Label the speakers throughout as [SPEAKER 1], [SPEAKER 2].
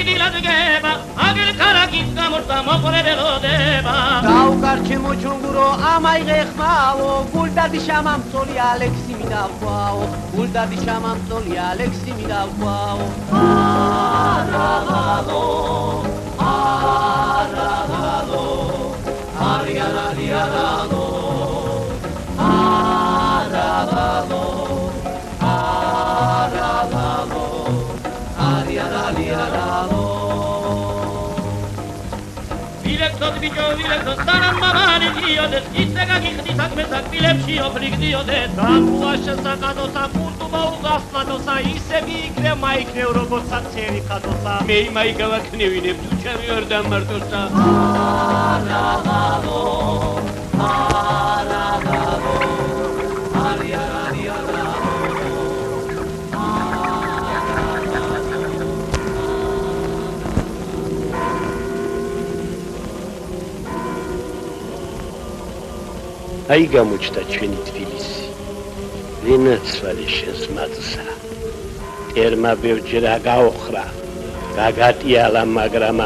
[SPEAKER 1] დილად გება აგერ კარაკის გამორდა მოყოლებელოდება
[SPEAKER 2] დაუკარჩე მოჩუნგურო ამაიღე ხმაო გულდადი შამამწოლი ალექსი მიდაყვაო გულდადი შამამწოლი ალექსი მიდაყვაო არაღალო არაღალო არიარალო არაღალო არაღალო არიარალო
[SPEAKER 1] Director bicho director sanamamani diodes itsega gixdi sakmesak bilebshi ofrigdiodes
[SPEAKER 3] Gamuasha sakadosa kurtuba ugasmadosa ise biikre maikne robot sakseri kadosa
[SPEAKER 1] mei mai gavaknevine buchami ordan martosa
[SPEAKER 2] aragalo aragalo ariarariara
[SPEAKER 4] აი გამოჩნდა ჩვენი თბილისი ვინაცვალე შენს მაწსა ერმა ბევრჯერ აგაოხრა გაგატიალა მაგრამ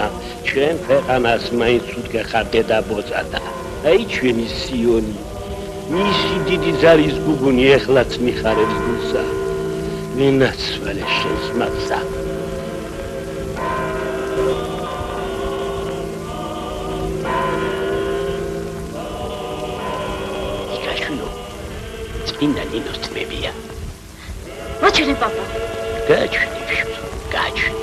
[SPEAKER 4] ჩვენ ქვეყანას მაინც უდგეხარ დედაბოძადა აი ჩვენი სიონი მისი დიდი ზარის გუგუნი ეხლაც მიხარებს გულსა ვინაცვალე შენს მაწსა Inna Ninos tmebia.
[SPEAKER 5] Rachele papa.
[SPEAKER 4] Gachni shut. Gachni.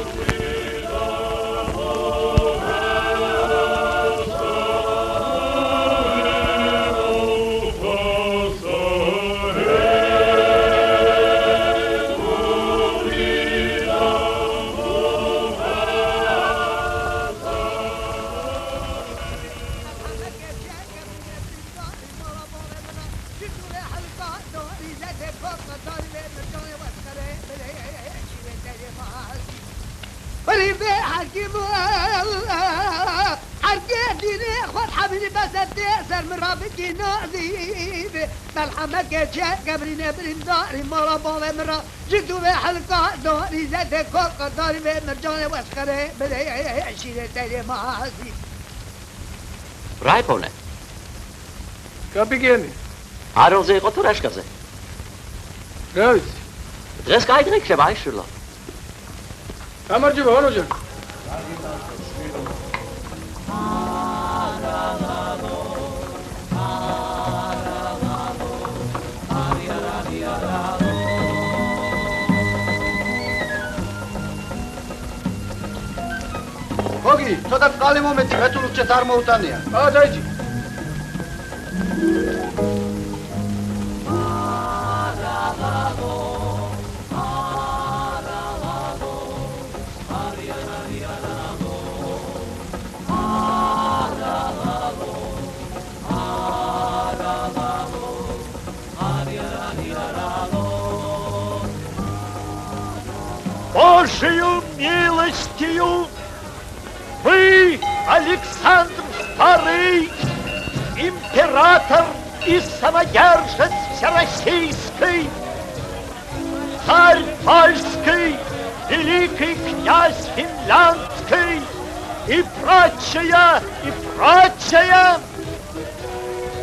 [SPEAKER 2] ملحمك جاء قبرنا برنداري مرة بابا مرة جدوا بحلقة داري زاد كوكا داري بمرجاني واسخري بدي عشيرة تالي معاسي
[SPEAKER 6] رايبونه
[SPEAKER 7] كابيجيني
[SPEAKER 6] عارض زي قطر ايش كذا
[SPEAKER 7] جاوز
[SPEAKER 6] درس قاعد ريك شباب شلون
[SPEAKER 7] امر جيبه هون وجه
[SPEAKER 8] გოგი, ცოტა წყალი მომეცი, მე თუ ლუქჩეს არ მოუტანია.
[SPEAKER 7] დაიჭი.
[SPEAKER 3] Божию милостью вы, Александр II, император и самодержец всероссийский, царь польский, великий князь финляндский и прочее,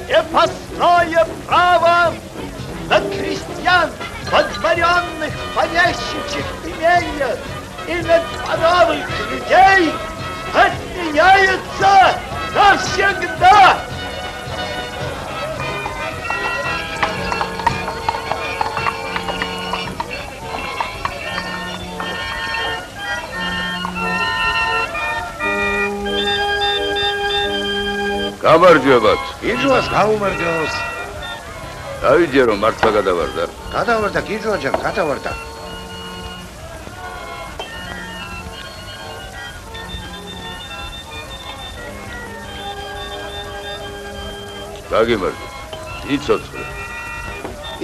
[SPEAKER 3] крепостное право на крестьян, подворенных помещичьих имениях и на дворовых людей отменяется навсегда.
[SPEAKER 9] გამარჯვებათ.
[SPEAKER 8] გიჟვას გაუმარჯოს.
[SPEAKER 9] დავიჯე რომ მართლა გადავარდა.
[SPEAKER 8] გადავარდა გიჟვა ჯან, გადავარდა.
[SPEAKER 9] გაგიმარჯვე. იცოცხლე.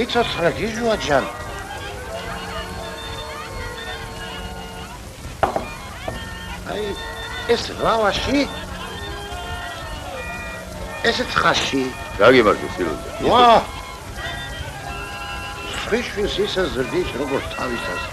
[SPEAKER 8] იცოცხლე გიჟვა ჯან. აი ეს ლავაში ეს ცხაში
[SPEAKER 9] გაგიმარჯვე სილუზე.
[SPEAKER 8] ვა ფრიშვის ისე ზრდის როგორც თავისას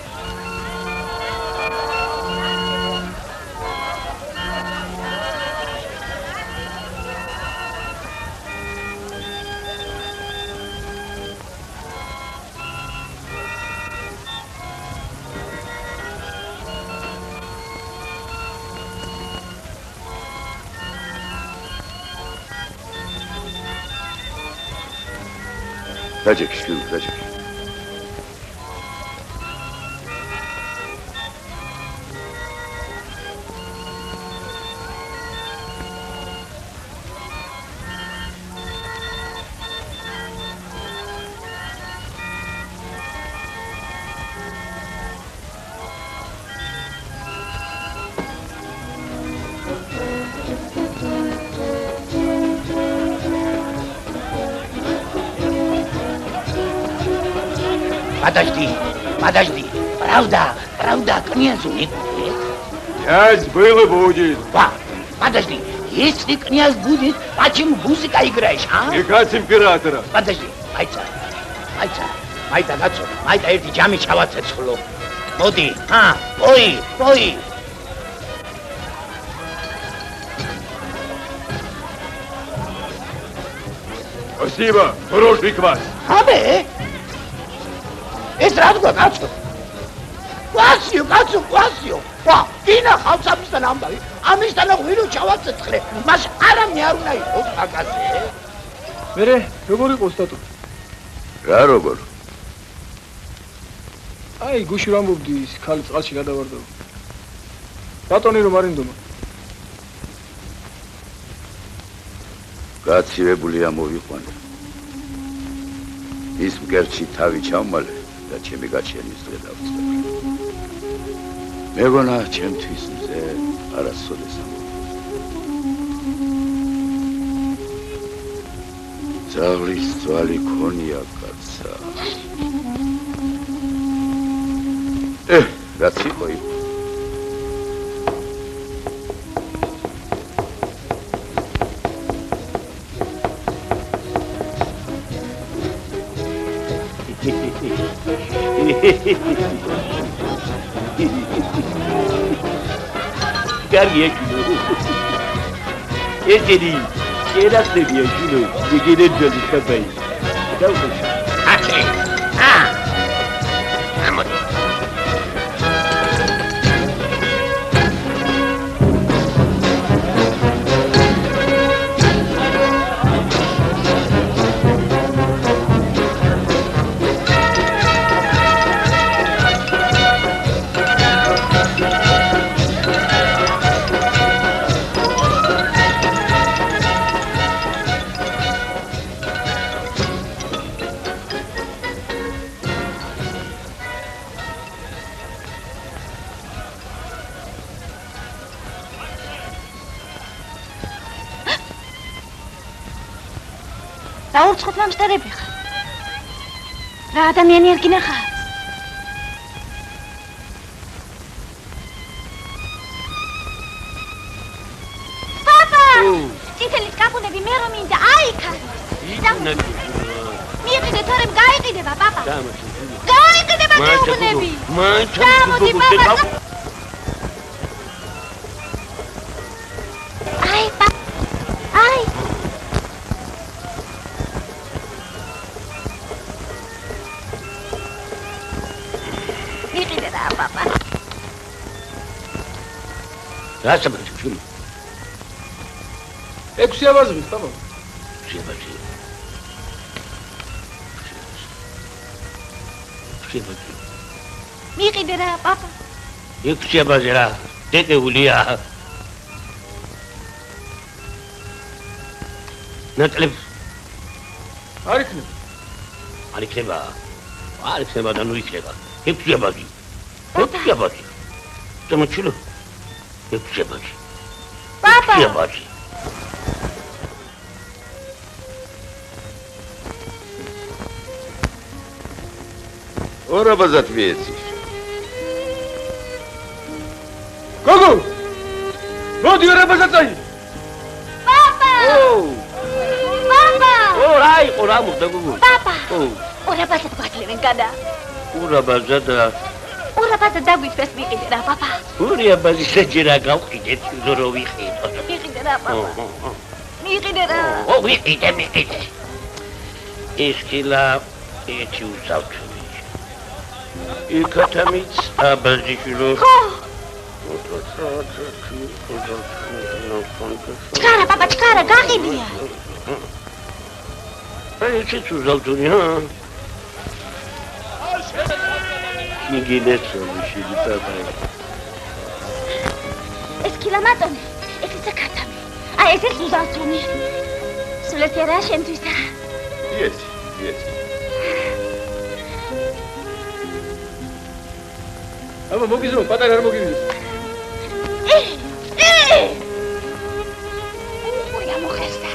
[SPEAKER 9] რაჯექი, შვილო, რაჯექი.
[SPEAKER 8] Подожди. Правда, князь не будет.
[SPEAKER 9] Князь был и будет.
[SPEAKER 8] Подожди, если князь будет, почему музыка играешь, а?
[SPEAKER 9] Играть императора.
[SPEAKER 8] Подожди, майта эти джами чаваться цхло. Моди, пой.
[SPEAKER 9] Спасибо, хороший квас.
[SPEAKER 8] Абе? ეს რა თქვა კაცო? კვასიო. კინა ხალხსამისთან ამბავი. ამისთანა ღვინო ჩავაცეცხლე. მას არამე არ უნდა იყოს აკაზე.
[SPEAKER 7] მერე როგორ იყო სტატუ?
[SPEAKER 9] რა როგორ?
[SPEAKER 7] აი გუში რამბობდი ის ხალი წყალში გადავარდა. ბატონი რომ არინდომა.
[SPEAKER 9] გაცივებულია მოვიყვანე. ის მკერდში თავი ჩავმალე. და ჩემი გაჩენის დღე დავწყებ. მეგონა ჩემთვის მზე არასოდეს ძაღლის ძვალი ქონია კაცსა. რაც იყო იყო.
[SPEAKER 4] Garghiye şunu. Eseri, şeyler seviyor şunu. Yegene dönüş kafayı. Davul.
[SPEAKER 8] Hadi. Ama.
[SPEAKER 5] დაურცხოთ მამსტერები ხარ. რა ადამიანი არ გინახარ? პაპა! წითელი კაპუნები მე რომ მინდა აიქარ. მიიყიდე თორემ გაიყიდება პაპა. გაიყიდება კაპუნები. გამოდი პაპა.
[SPEAKER 4] Nasıl bir şey?
[SPEAKER 7] Eksiye vazgeç tamam.
[SPEAKER 4] Şey bakayım.
[SPEAKER 5] მიიყიდე პაპა.
[SPEAKER 4] Eksiye bazıra. Dede uliya. Natlib. Arikneba. Arikneba da nuikneba. Eksiye bazı. Eksiye bazı. Tamam çilo. Eksiye bazı.
[SPEAKER 5] Papa.
[SPEAKER 4] Eksiye bazı.
[SPEAKER 9] Ora ответишь.
[SPEAKER 7] Гого! Вот я рабазатай.
[SPEAKER 5] Папа! Папа!
[SPEAKER 4] Ой, ora мухта гого.
[SPEAKER 5] Папа! Ora базат გვაძლევენ გადა.
[SPEAKER 4] Ora bazada.
[SPEAKER 5] Ora ბაზა დაგვიწეს მიყიდე რა პაპა.
[SPEAKER 4] Ურია ბაზი საჯერა გავყიდეთ ზორო ვიყიდოთ.
[SPEAKER 5] მიყიდე რა პაპა. მიყიდე რა.
[SPEAKER 4] ვიყიდე. ეს კილა ერთი უსავთ. იქათამიც აბაზიშვილო.
[SPEAKER 5] ჩქარა პაპა, ჩქარა გაყიდია.
[SPEAKER 4] აი ეს უზავთუნია. მიგინეცოლი შილიტადა.
[SPEAKER 5] ეს კილომატონი, ეს ისე ქათამი. აი ეს ზუზანსუნი. სულეთი რა შენთვისა?
[SPEAKER 9] Yes.
[SPEAKER 7] აბა მოგიზრო, პატარა არ მოგიზრო.
[SPEAKER 5] უია მოხესტა.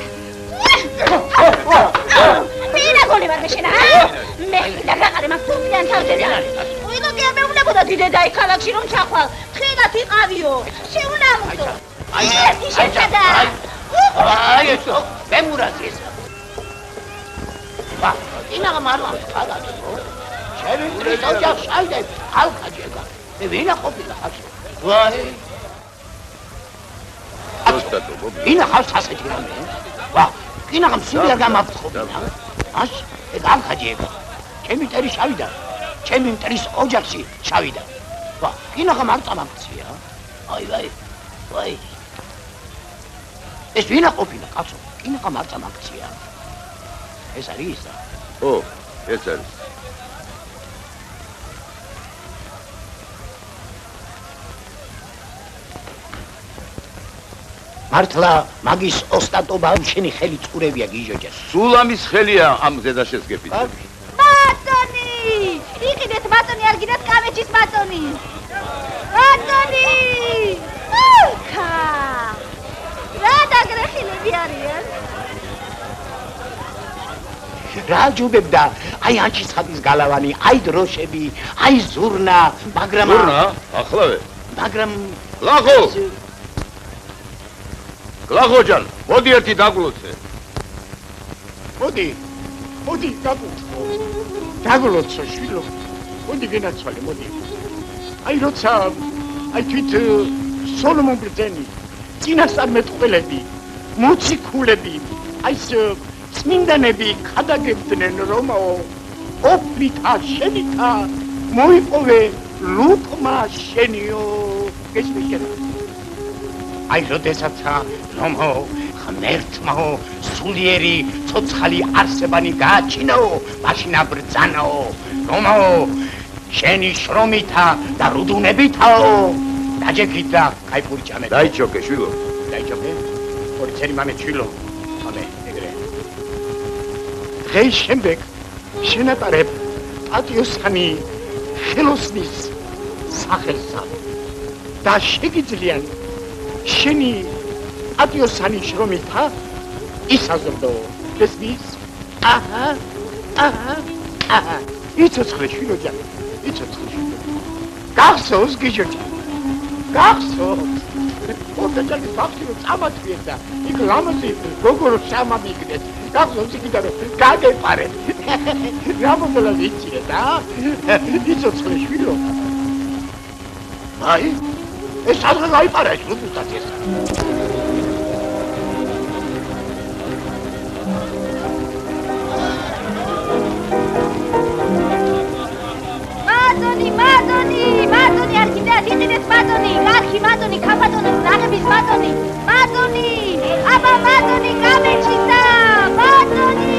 [SPEAKER 5] მირა გოლი ვარდეშენა. მე და გაყარე მაგთუმიან თავზე. უინო გემეუნებოდა დიდე დაი ქალაქში რომ ჩახვალ. თხილად იყავიო. შეუნამუდო. აი შეჭადა.
[SPEAKER 8] აი ესო, მემურაზის. ვა, ინა მარლა ხადა. შევინდრი ოჯახ შაიდე, ალკაჯება. მე ვინა ყოფილა ხალხი. ვაი.
[SPEAKER 9] ოსტატო,
[SPEAKER 8] ინა ხალხს ასეთი რამე. ვა, ინა გამსული არ გამაფრთხობინა. აშ, ეგ ალკაჯება. ჩემი ტერი შავიდა. ჩემი მტრის ოჯახში შავიდა. ვა, ინა გამ არ წამაქცია. აი. ეს ვინა ყოფილა კაცო? ინა გამ არ წამაქცია. ეს არის ისა.
[SPEAKER 9] ეს არის.
[SPEAKER 8] მართლა მაგის ოსტატობა შენი ხელი წურებია გიჟოჯას.
[SPEAKER 9] სულ ამის ხელია ამ ზედაშესგებით.
[SPEAKER 5] ბატონი! იყიდეთ ბატონი, არ გიდათ კამეჩის ბატონი. ბატონი! ხა! რა დაგრეხილები არიან?
[SPEAKER 8] რა ჯუბებდა? აი ანჩისხატის გალავანი, აი დროშები, აი ზურნა, მაგრამ
[SPEAKER 9] ზურნა? ახლავე.
[SPEAKER 8] მაგრამ
[SPEAKER 9] ლახო! ლახოჯან, მოდი ერთი დაგლოცე.
[SPEAKER 8] მოდი დაგლოცო. დაგლოცო შვილო. მოდი გენაცვალე, მოდი. აი როცა აი თვით სოლომონ ბრძენი, წინასწარ მეტყველები, მოციქულები, აი წმინდანები ხადაგებდნენ რომაო ოფლითა შენითა მოიპოვე ლუკმა შენიო გესმის აი როდესაც რომაო ღმერთმაო სულიერი ცოცხალი არსებანი გააჩინაო მაშინ აბრძანაო რომაო შენი შრომითა და რუდუნებითაო დაჯექით და кайფური ჭამე
[SPEAKER 9] დაიჩოკე შვილო
[SPEAKER 8] დაიჩოკე ორცერი მამე შვილო მამე ეგრე დღეს შემდეგ შენატარებ პატიოსანი ხელოსნის სახელსა და შეგიძლიან შენი პატიოსანი შრომითა ისაზრდო გესმის აჰა იცოცხლე შვილოჯანი იცოცხლე გახსოვს გიჟოჯი გახსოვს ორდაჭალის ბავშვი რომ წამატვიეთ და იქ ლამაზი როგორ სამამიგდეთ გახსოვს იქიდან რომ გაგეპარეთ რა მოგოლა ვიციე და იცოცხლე შვილო აი ეს ადრე გაიპარა ეს რუსულად ეს მადონი არ კიდათ იყიდეთ მადონი გარხი მადონი ქაბატონოს ნაღების მადონი აბა მადონი გამეჩისა მადონი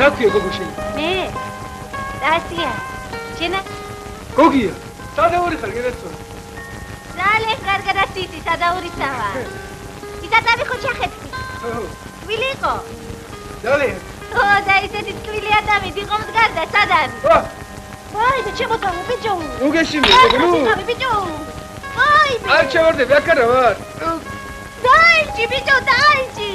[SPEAKER 7] რატია გოგო შენ?
[SPEAKER 5] მე? რატია? შენ?
[SPEAKER 7] გოგია, სადაური ხარ გერაცო?
[SPEAKER 5] ძალიან კარგად ასიტი, სადაურიცავა. იცადები ხო ჩახეთქი? twili იყო?
[SPEAKER 7] ძალიან.
[SPEAKER 5] და ისეთი twili ადამი იყო მდგარდა, სად არის? ვაი, და ჩემოთავო ბიჭო.
[SPEAKER 7] უგეშიმი, გოგო.
[SPEAKER 5] ბიჭო. ვაი,
[SPEAKER 7] არ ჩავარდები, აკარა ვარ.
[SPEAKER 5] დაიჭი, ბიჭო, დაიჭი.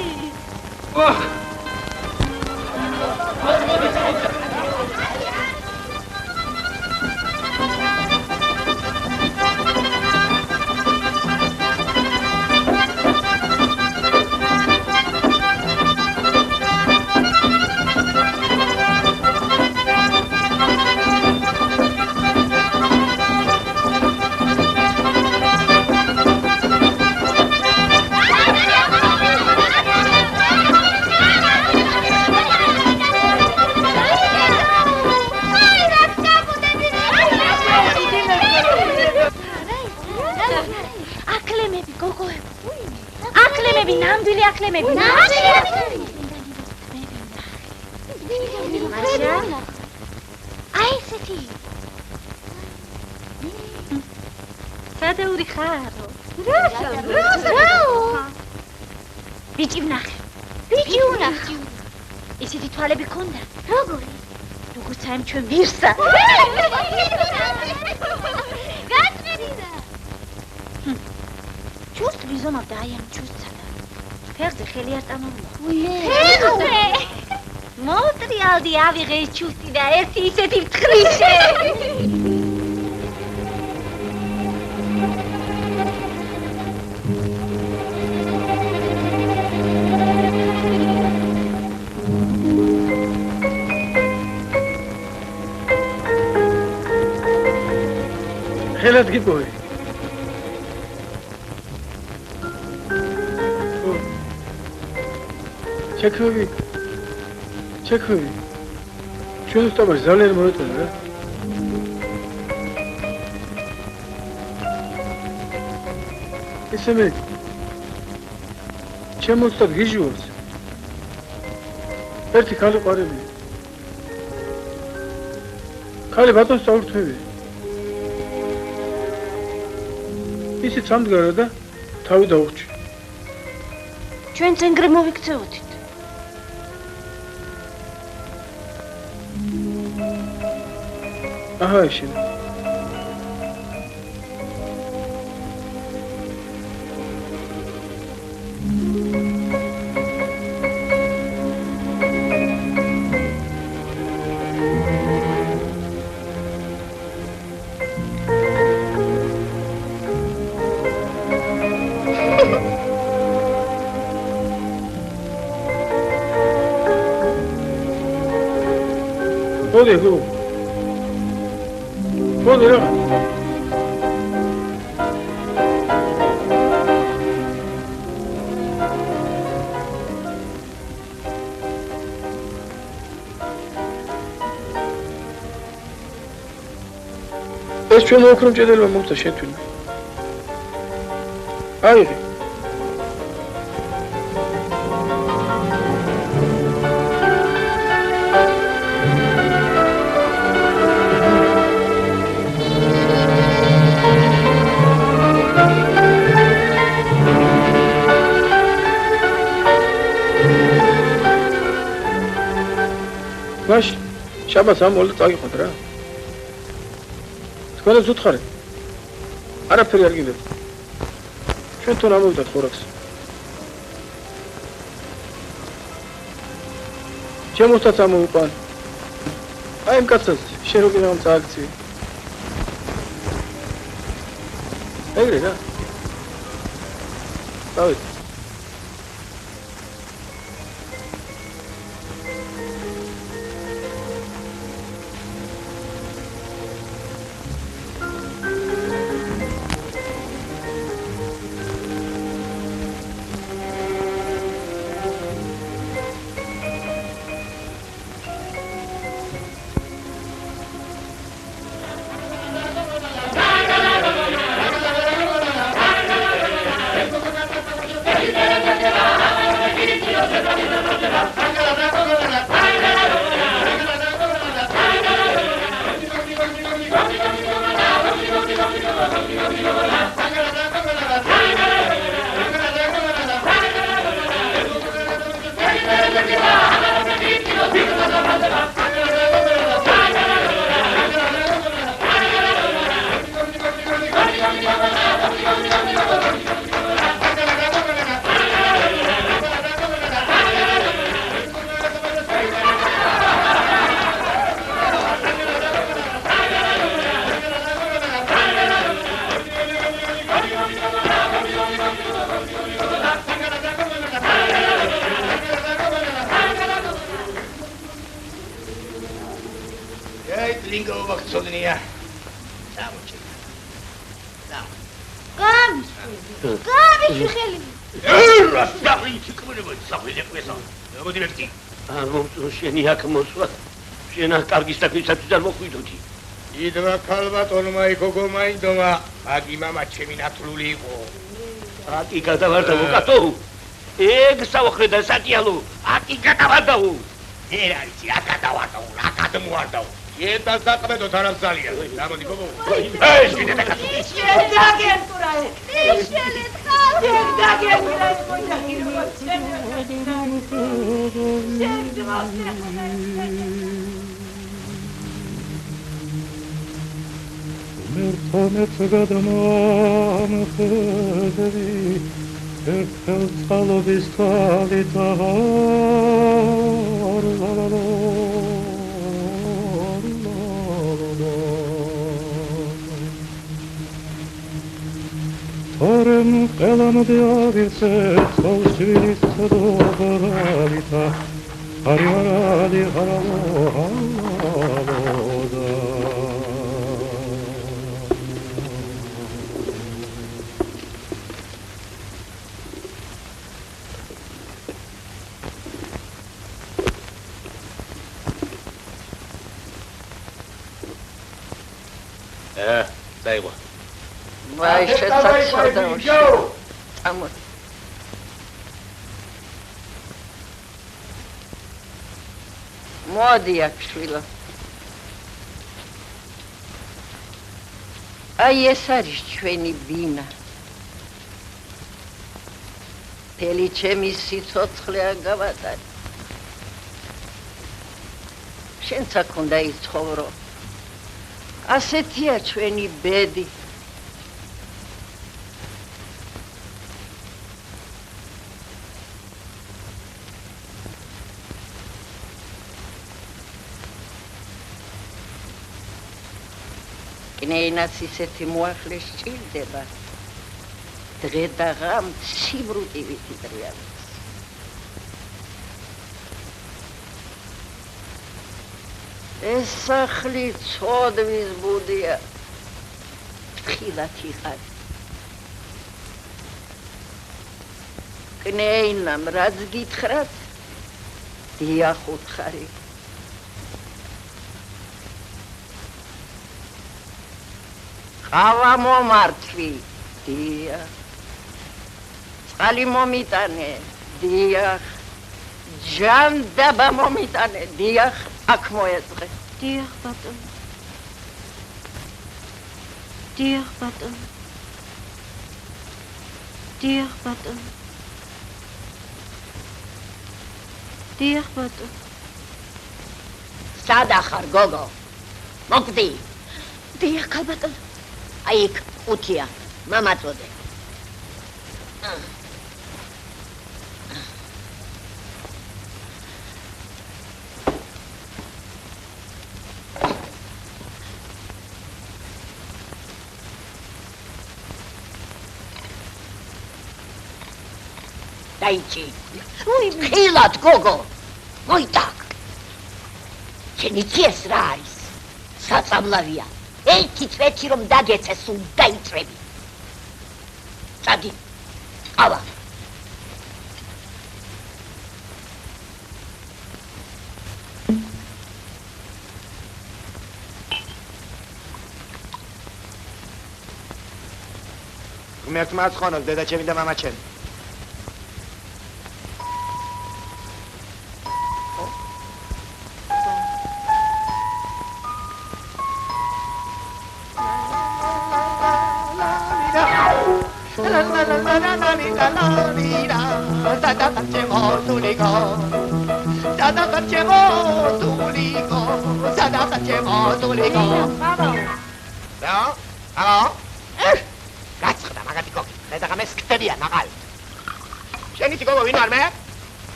[SPEAKER 5] ნახე მე აი ესეთი სადაური ხარო ბიჭი ვნახე ისეთი თვალები ქონდა როგორც აი ჩვენ ვირსა გაწმენდა ჩუსტ ვიზომავდა აი ამ ჩუსტსა ფეხზე ხელი არ წამოვიდა მოტრიალდი ავიღე ეს ჩუსტი და ერთი ისეთი მტხრიშე
[SPEAKER 7] ხელად გიპოვე. ჩექვევი. ჩვენ უსტაბარ ძალიან მოეწონა რა. ისე ჩემ უსტად გიჟურს. ერთი ხალი ყარები. ხალი ბატონს წაურთმევი. ისიც ამდგარა და თავი დაუჭი.
[SPEAKER 5] ჩვენ წენგრე მოვიქცეოდით.
[SPEAKER 7] აჰა შენ. Ходи, რა. ეს ჩვენ ოქრომ ჭედელმა მომწა შეთვინა. აიღე. მაშ შაბათს ამოლა წაგიხოთ რა. თქვენებს უთხარით. არაფერი არ გინდათ. ჩვენ თვითონ ამოვიდათ ხორაქს. ჩემოსაც ამოვიყვან. აი ამ კაცს შენ როგორ ამ წააქცი. ეგრე რა. დავით. შენი აქ მოსვლა შენ კარგი საქმისათვის არ მოხვიდოდი.
[SPEAKER 10] იდმა ქალბატონმა იქოგო მაინდომა, აგი მამა ჩემი ნათლული იყო.
[SPEAKER 7] აკი გადავარდა მოკატო.
[SPEAKER 8] ეგ საუხრე და სატიალო, აკი გადავარდაო. ვერ არის, აქ გადავარდაო, რა გადმოვარდაო.
[SPEAKER 10] ეტა საყმედოთ არამსალია. გამოდი გოგო.
[SPEAKER 11] Orem elano de avirse, solsvilis dobaralita, ariaradi haraloda.
[SPEAKER 8] დაიღო.
[SPEAKER 12] Vai შეცაცოდა. ამო. მოდი აქ შვილო. აი ეს არის ჩვენი ბინა. თელი ჩემი სიცოცხლე აგავატარი. შენც აქ უნდა იცხოვრო. ასეთია ჩვენი ბედი. კნეინაც ისეთი მოახლე სჭირდება. დღე და ღამ ციბრუტივით იტრიალებს. ეს სახლი ცოდვის ბუდია. ხილათ იყარ. კნეინამ რაც გითხრათ, დიახ უთხარი. ყავა მომართვი, დიახ. წყალი მომიტანე, დიახ. ჯანდაბა მომიტანე, დიახ. აქ მოეწყე. დიახ, ბატონო. დიახ, ბატონო. დიახ, ბატონო. დიახ, ბატონო.
[SPEAKER 5] სადა ხარ, გოგო? მოკვდი. დიახ, ბატონო. აი იქ უთია, მამაწოდე. დაიჭი. ხილად, გოგო. მოიტაკ. შენი ძიეს რა არის? საწამლავია. ერთი წვეთი რომ დაგეცე, სულ დაიწრები. წადი. ყავა.
[SPEAKER 8] ღმერთ მარცხონოს, დედაჩემი და მამაჩემი.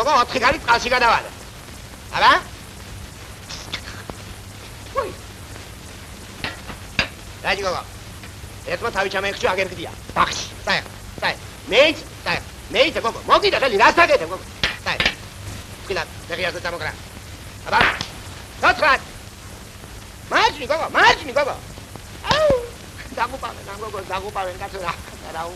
[SPEAKER 8] გოგო 4 კარი წყალში გადავალე. აბა? ვაი. რაი გოგო. ერთმა თავი ჩამეიხჩი აგერ გდია. ბახში. წაი. მეიც, წაი. მეიც გოგო. მოგიდა ხელი რას აგეთე გოგო. წაი. ხილად დაღიაზე დამოგრა. აბა? თოთრად. მაჯნი გოგო, მაჯნი გოგო. აუ! დაგუპავენ, გოგო, დაგუპავენ კაცო რა. რაუ.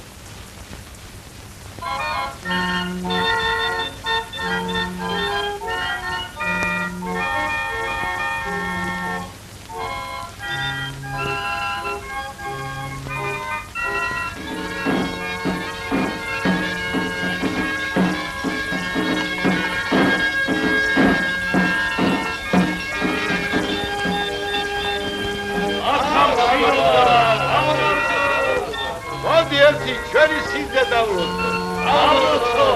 [SPEAKER 10] ისე დავლოცო.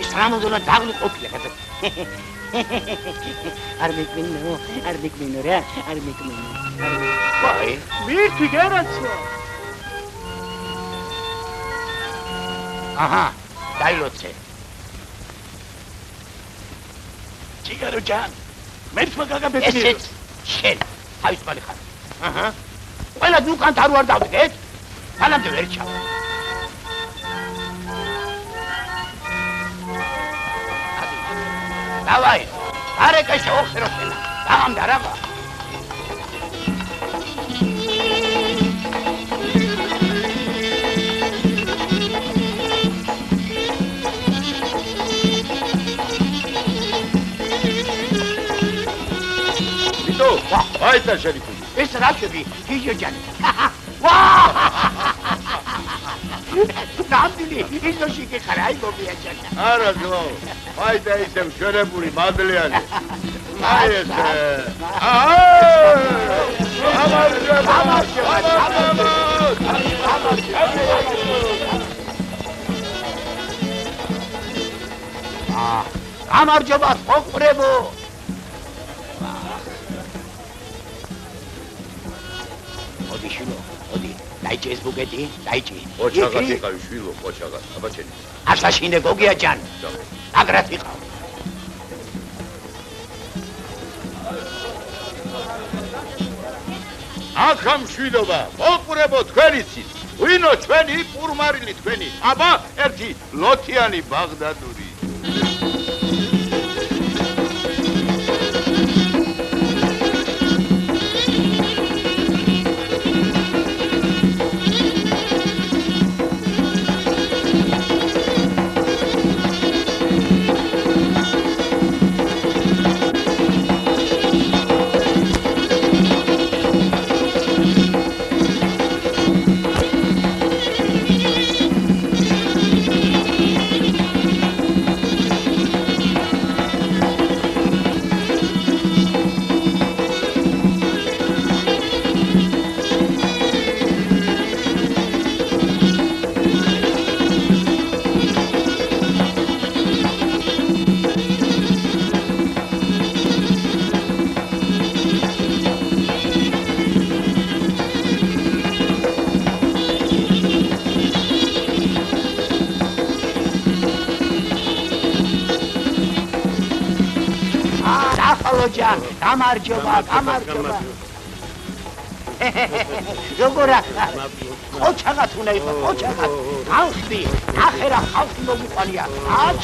[SPEAKER 8] ის რამოდენა დაღლი ყოფილა კაცო. არ მეკმინო რა, არ მეკმინო. ვაი, მირთი გერაცვა. აჰა, დაილოცე. ჩიგარო ჯან, მერტმა გაგაბეთნი. ესეც შენ, თავის ბალი ხარ. აჰა. ყველა დუკანთ არ ვარ დავდგეთ? თანამდე ვერ ჩავ. დავაი, არეკა შეოხერო შენა. დამდა რაღა.
[SPEAKER 10] აი და შენი ფული.
[SPEAKER 8] ეს რა შევი? გიჟო ჯანი. ვა! ნამდვილი, ისოში კი ხარ, აი გოგია ჯანი.
[SPEAKER 10] არა ძმაო. აი და ისე მშვენებული მადლიანი. აი ეს.
[SPEAKER 8] გამარჯობა, მოყრებო. დაიჭი ეს ბუკეტი, დაიჭი.
[SPEAKER 10] ოჩაღად იყავი შვილო, ოჩაღად. აბა ჩენი.
[SPEAKER 8] აშაშინე გოგია ჯან. აგრად იყავ.
[SPEAKER 10] ახლა მშვიდობა, მოყურებო თქვენიცით. ვინო ჩვენი პურმარილი თქვენი? აბა ერთი ლოთიანი ბაღდადური. გამარჯობა, გამარჯობა. როგორ ახარ? ოჩაღად უნდა იყო, ოჩაღად. ხალხი, ნახე რა ხალხი მომიყვანია. აჩ,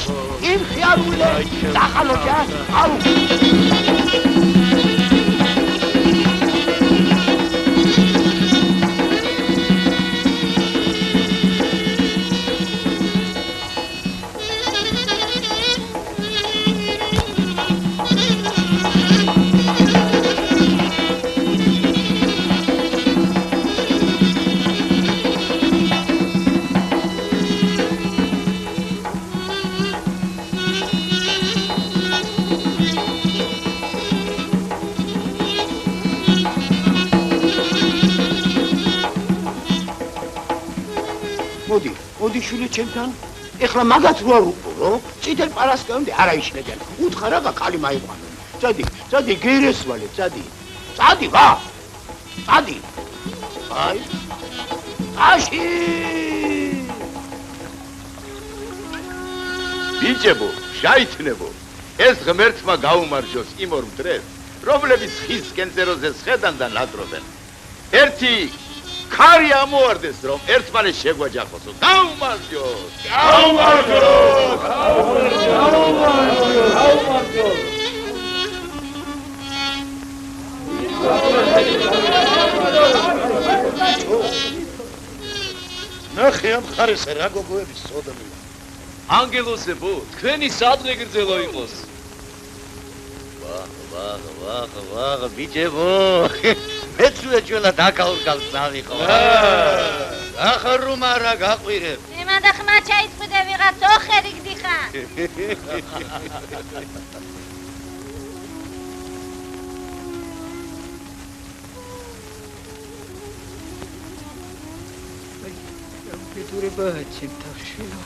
[SPEAKER 10] იმ ხიარული, დახალოჯა, აუ. მოდი შვილო ჩემთან. ეხლა მაგათ რო არ უყურო, წითელ პარასკევამდე არ აიშლებიან. უთხარ რა კალი მაიყვანო. წადი, გერესვალე, წადი. წადი, ვა. წადი. აი. აში! ბიჭებო, შაითნებო. ეს ღმერთმა გაუმარჯოს იმ ორ მტრებს, რომლებიც ხის კენწეროზე სხედან და ნადრობენ. ერთი ქარი ამოარდეს, რომ ერთმანეს შეგვაჯახოსო. გაუმარჯოს! გაუმარჯოს! გაუმარჯოს!
[SPEAKER 13] ნახე ამ ხარესა რა გოგოების სოდომია.
[SPEAKER 6] ანგელოსებო, თქვენი სადღე გრძელო იყოს. ვაღ, ბიჭებო. მეცუე ჩვენა დაკაურკალ წავიყო. ახარ რომ არა გაყვირებ.
[SPEAKER 5] იმადა ხმა ჩაიწვიდე ვიღაც ოხერი გდიხარ.
[SPEAKER 14] უბედურება ჩემთახშილო.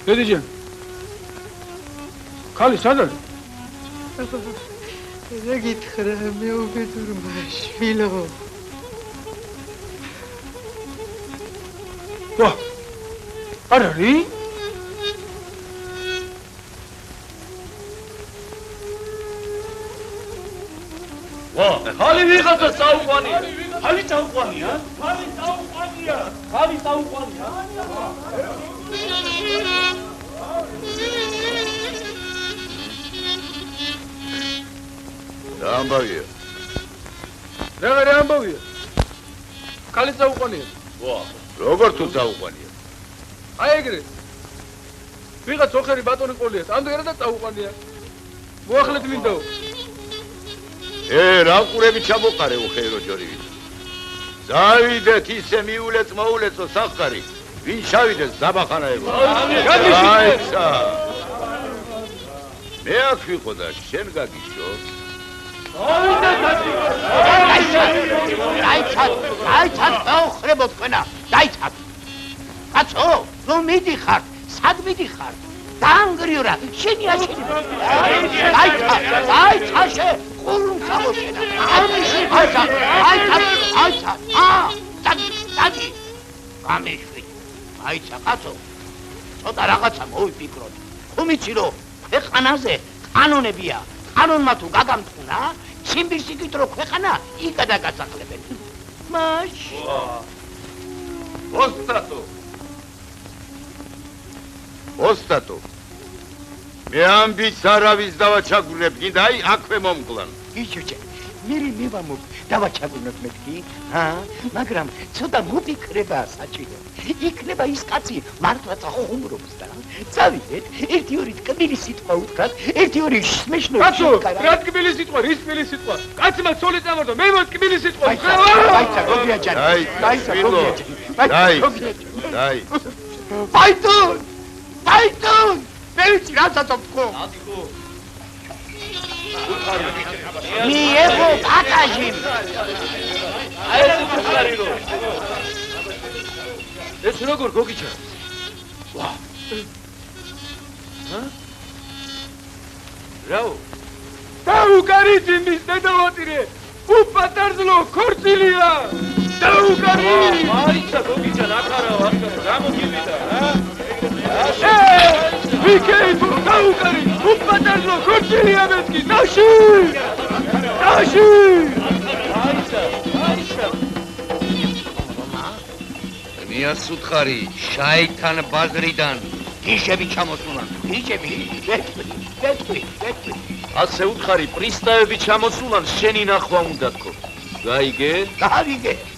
[SPEAKER 7] დედიჯან. ქალი სად არის?
[SPEAKER 14] რა გითხრა მე უბედურმა შვილო.
[SPEAKER 7] ვა. არ არის?
[SPEAKER 6] ვა, ხალი ვიღაცა საუყვანია.
[SPEAKER 13] ხალი საუყვანია? ხალი საუყვანია. ხალი საუყვანია.
[SPEAKER 9] რა ამბავია?
[SPEAKER 7] რა ამბავია? ხალი საუყვანია.
[SPEAKER 9] ვა, როგორ თუ საუყვანია?
[SPEAKER 7] აი ეგრე. ვიღაც ოხერი ბატონი ყოლია, ანდო ერადაც საუყვანია. მოახლეთ მინდაო.
[SPEAKER 9] რა ყურები ჩამოყარე უხერო ჯორივით. დავიდეთ ისე მიულეც მოულეცო სახკარი. ვინ შავიდეს დაბახანაება. აიცა. მე აქ ვიყო და შენ გაგიშო.
[SPEAKER 10] დაიცად, დაუხრებო თქვენა, დაიცად. კაცო, რომ მიდიხარ, სად მიდიხარ? დაანგრიურა, შენი აშენი. დაიცაშე, ყურუნ სამოშენა. აიცა, დადი. გამიშვი. აიცა, კაცო. ცოტა რაღაცა მოვიფიქროთ. ხუმიცი რომ ქვეყანაზე კანონებია. კანონმა თუ გაგამთხუნა, ციმბირს იკითხრო ქვეყანა, იქადა გასახლებენ. მაშ.
[SPEAKER 9] ოსტატო. მე ამბიც არავის დავაჩაგვრებ, კიდე აი აქვე მომკლან.
[SPEAKER 10] იჩუჩე, მერი მივამობ დავაჩაგვრნოთ მეთქი, მაგრამ ცოტა მოფიქრება საჭირო. იქნება ის კაცი მართლაც ხუმრობს და წავიდეთ, ერთი-ორი ტკბილი სიტყვა უთხრათ, ერთი-ორი სმეშნო
[SPEAKER 7] კაცო, რა ტკბილი სიტყვა, რის ტკბილი სიტყვა? კაცმა სული წამორდა, მე მოს ტკბილი სიტყვა.
[SPEAKER 10] დაიცა, გოგიაჯანი. დაიცა,
[SPEAKER 9] დაი.
[SPEAKER 10] Python! მე ვიცი რასაც ვთქო. მიიღო კაკაჟი.
[SPEAKER 6] აი ეს უხარი რო. ეს როგორ გოგიჩა? ვა. რაო?
[SPEAKER 7] დაუკარითი მის დედავატირე. უპატარძლო ქორწილია. დაუკარი.
[SPEAKER 6] აიცა გოგიჩა ნახარავ ახლა რა მოგივიდა,
[SPEAKER 7] ვიქეი დაუკარი. უპატარძლო ქორწილია მეთქი. ნაში.
[SPEAKER 6] აიცა. მიას უთხარი შაითან ბაზრიდან გიშები ჩამოსულან.
[SPEAKER 10] ვეთქვი.
[SPEAKER 6] ასე უთხარი პრისტავები ჩამოსულან შენი ნახვა უნდა თქო. გაიგე?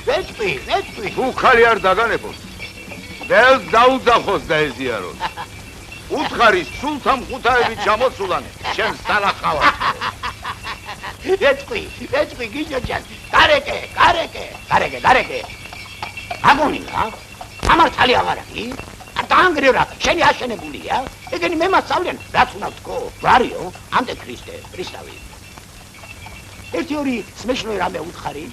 [SPEAKER 10] ვეთქვი.
[SPEAKER 9] უხალი არ დაგანებოს. ველს დაუძახოს და ეზიაროს. უთხარი სულთან ხუთაები ჩამოსულან შენ სალახავა.
[SPEAKER 10] ვეთქვი, გიჯოჯან. გარეკე. აგონია? ამართალი აღარ არის? დაანგრიურა, შენი აშენებულია? ეგენი მე მასწავლენ, რაც უნდა ვთქო. ვარიო, ანტიქრისტე, პრისტავი. ერთი-ორი სმეშნოი რამე უთხარი.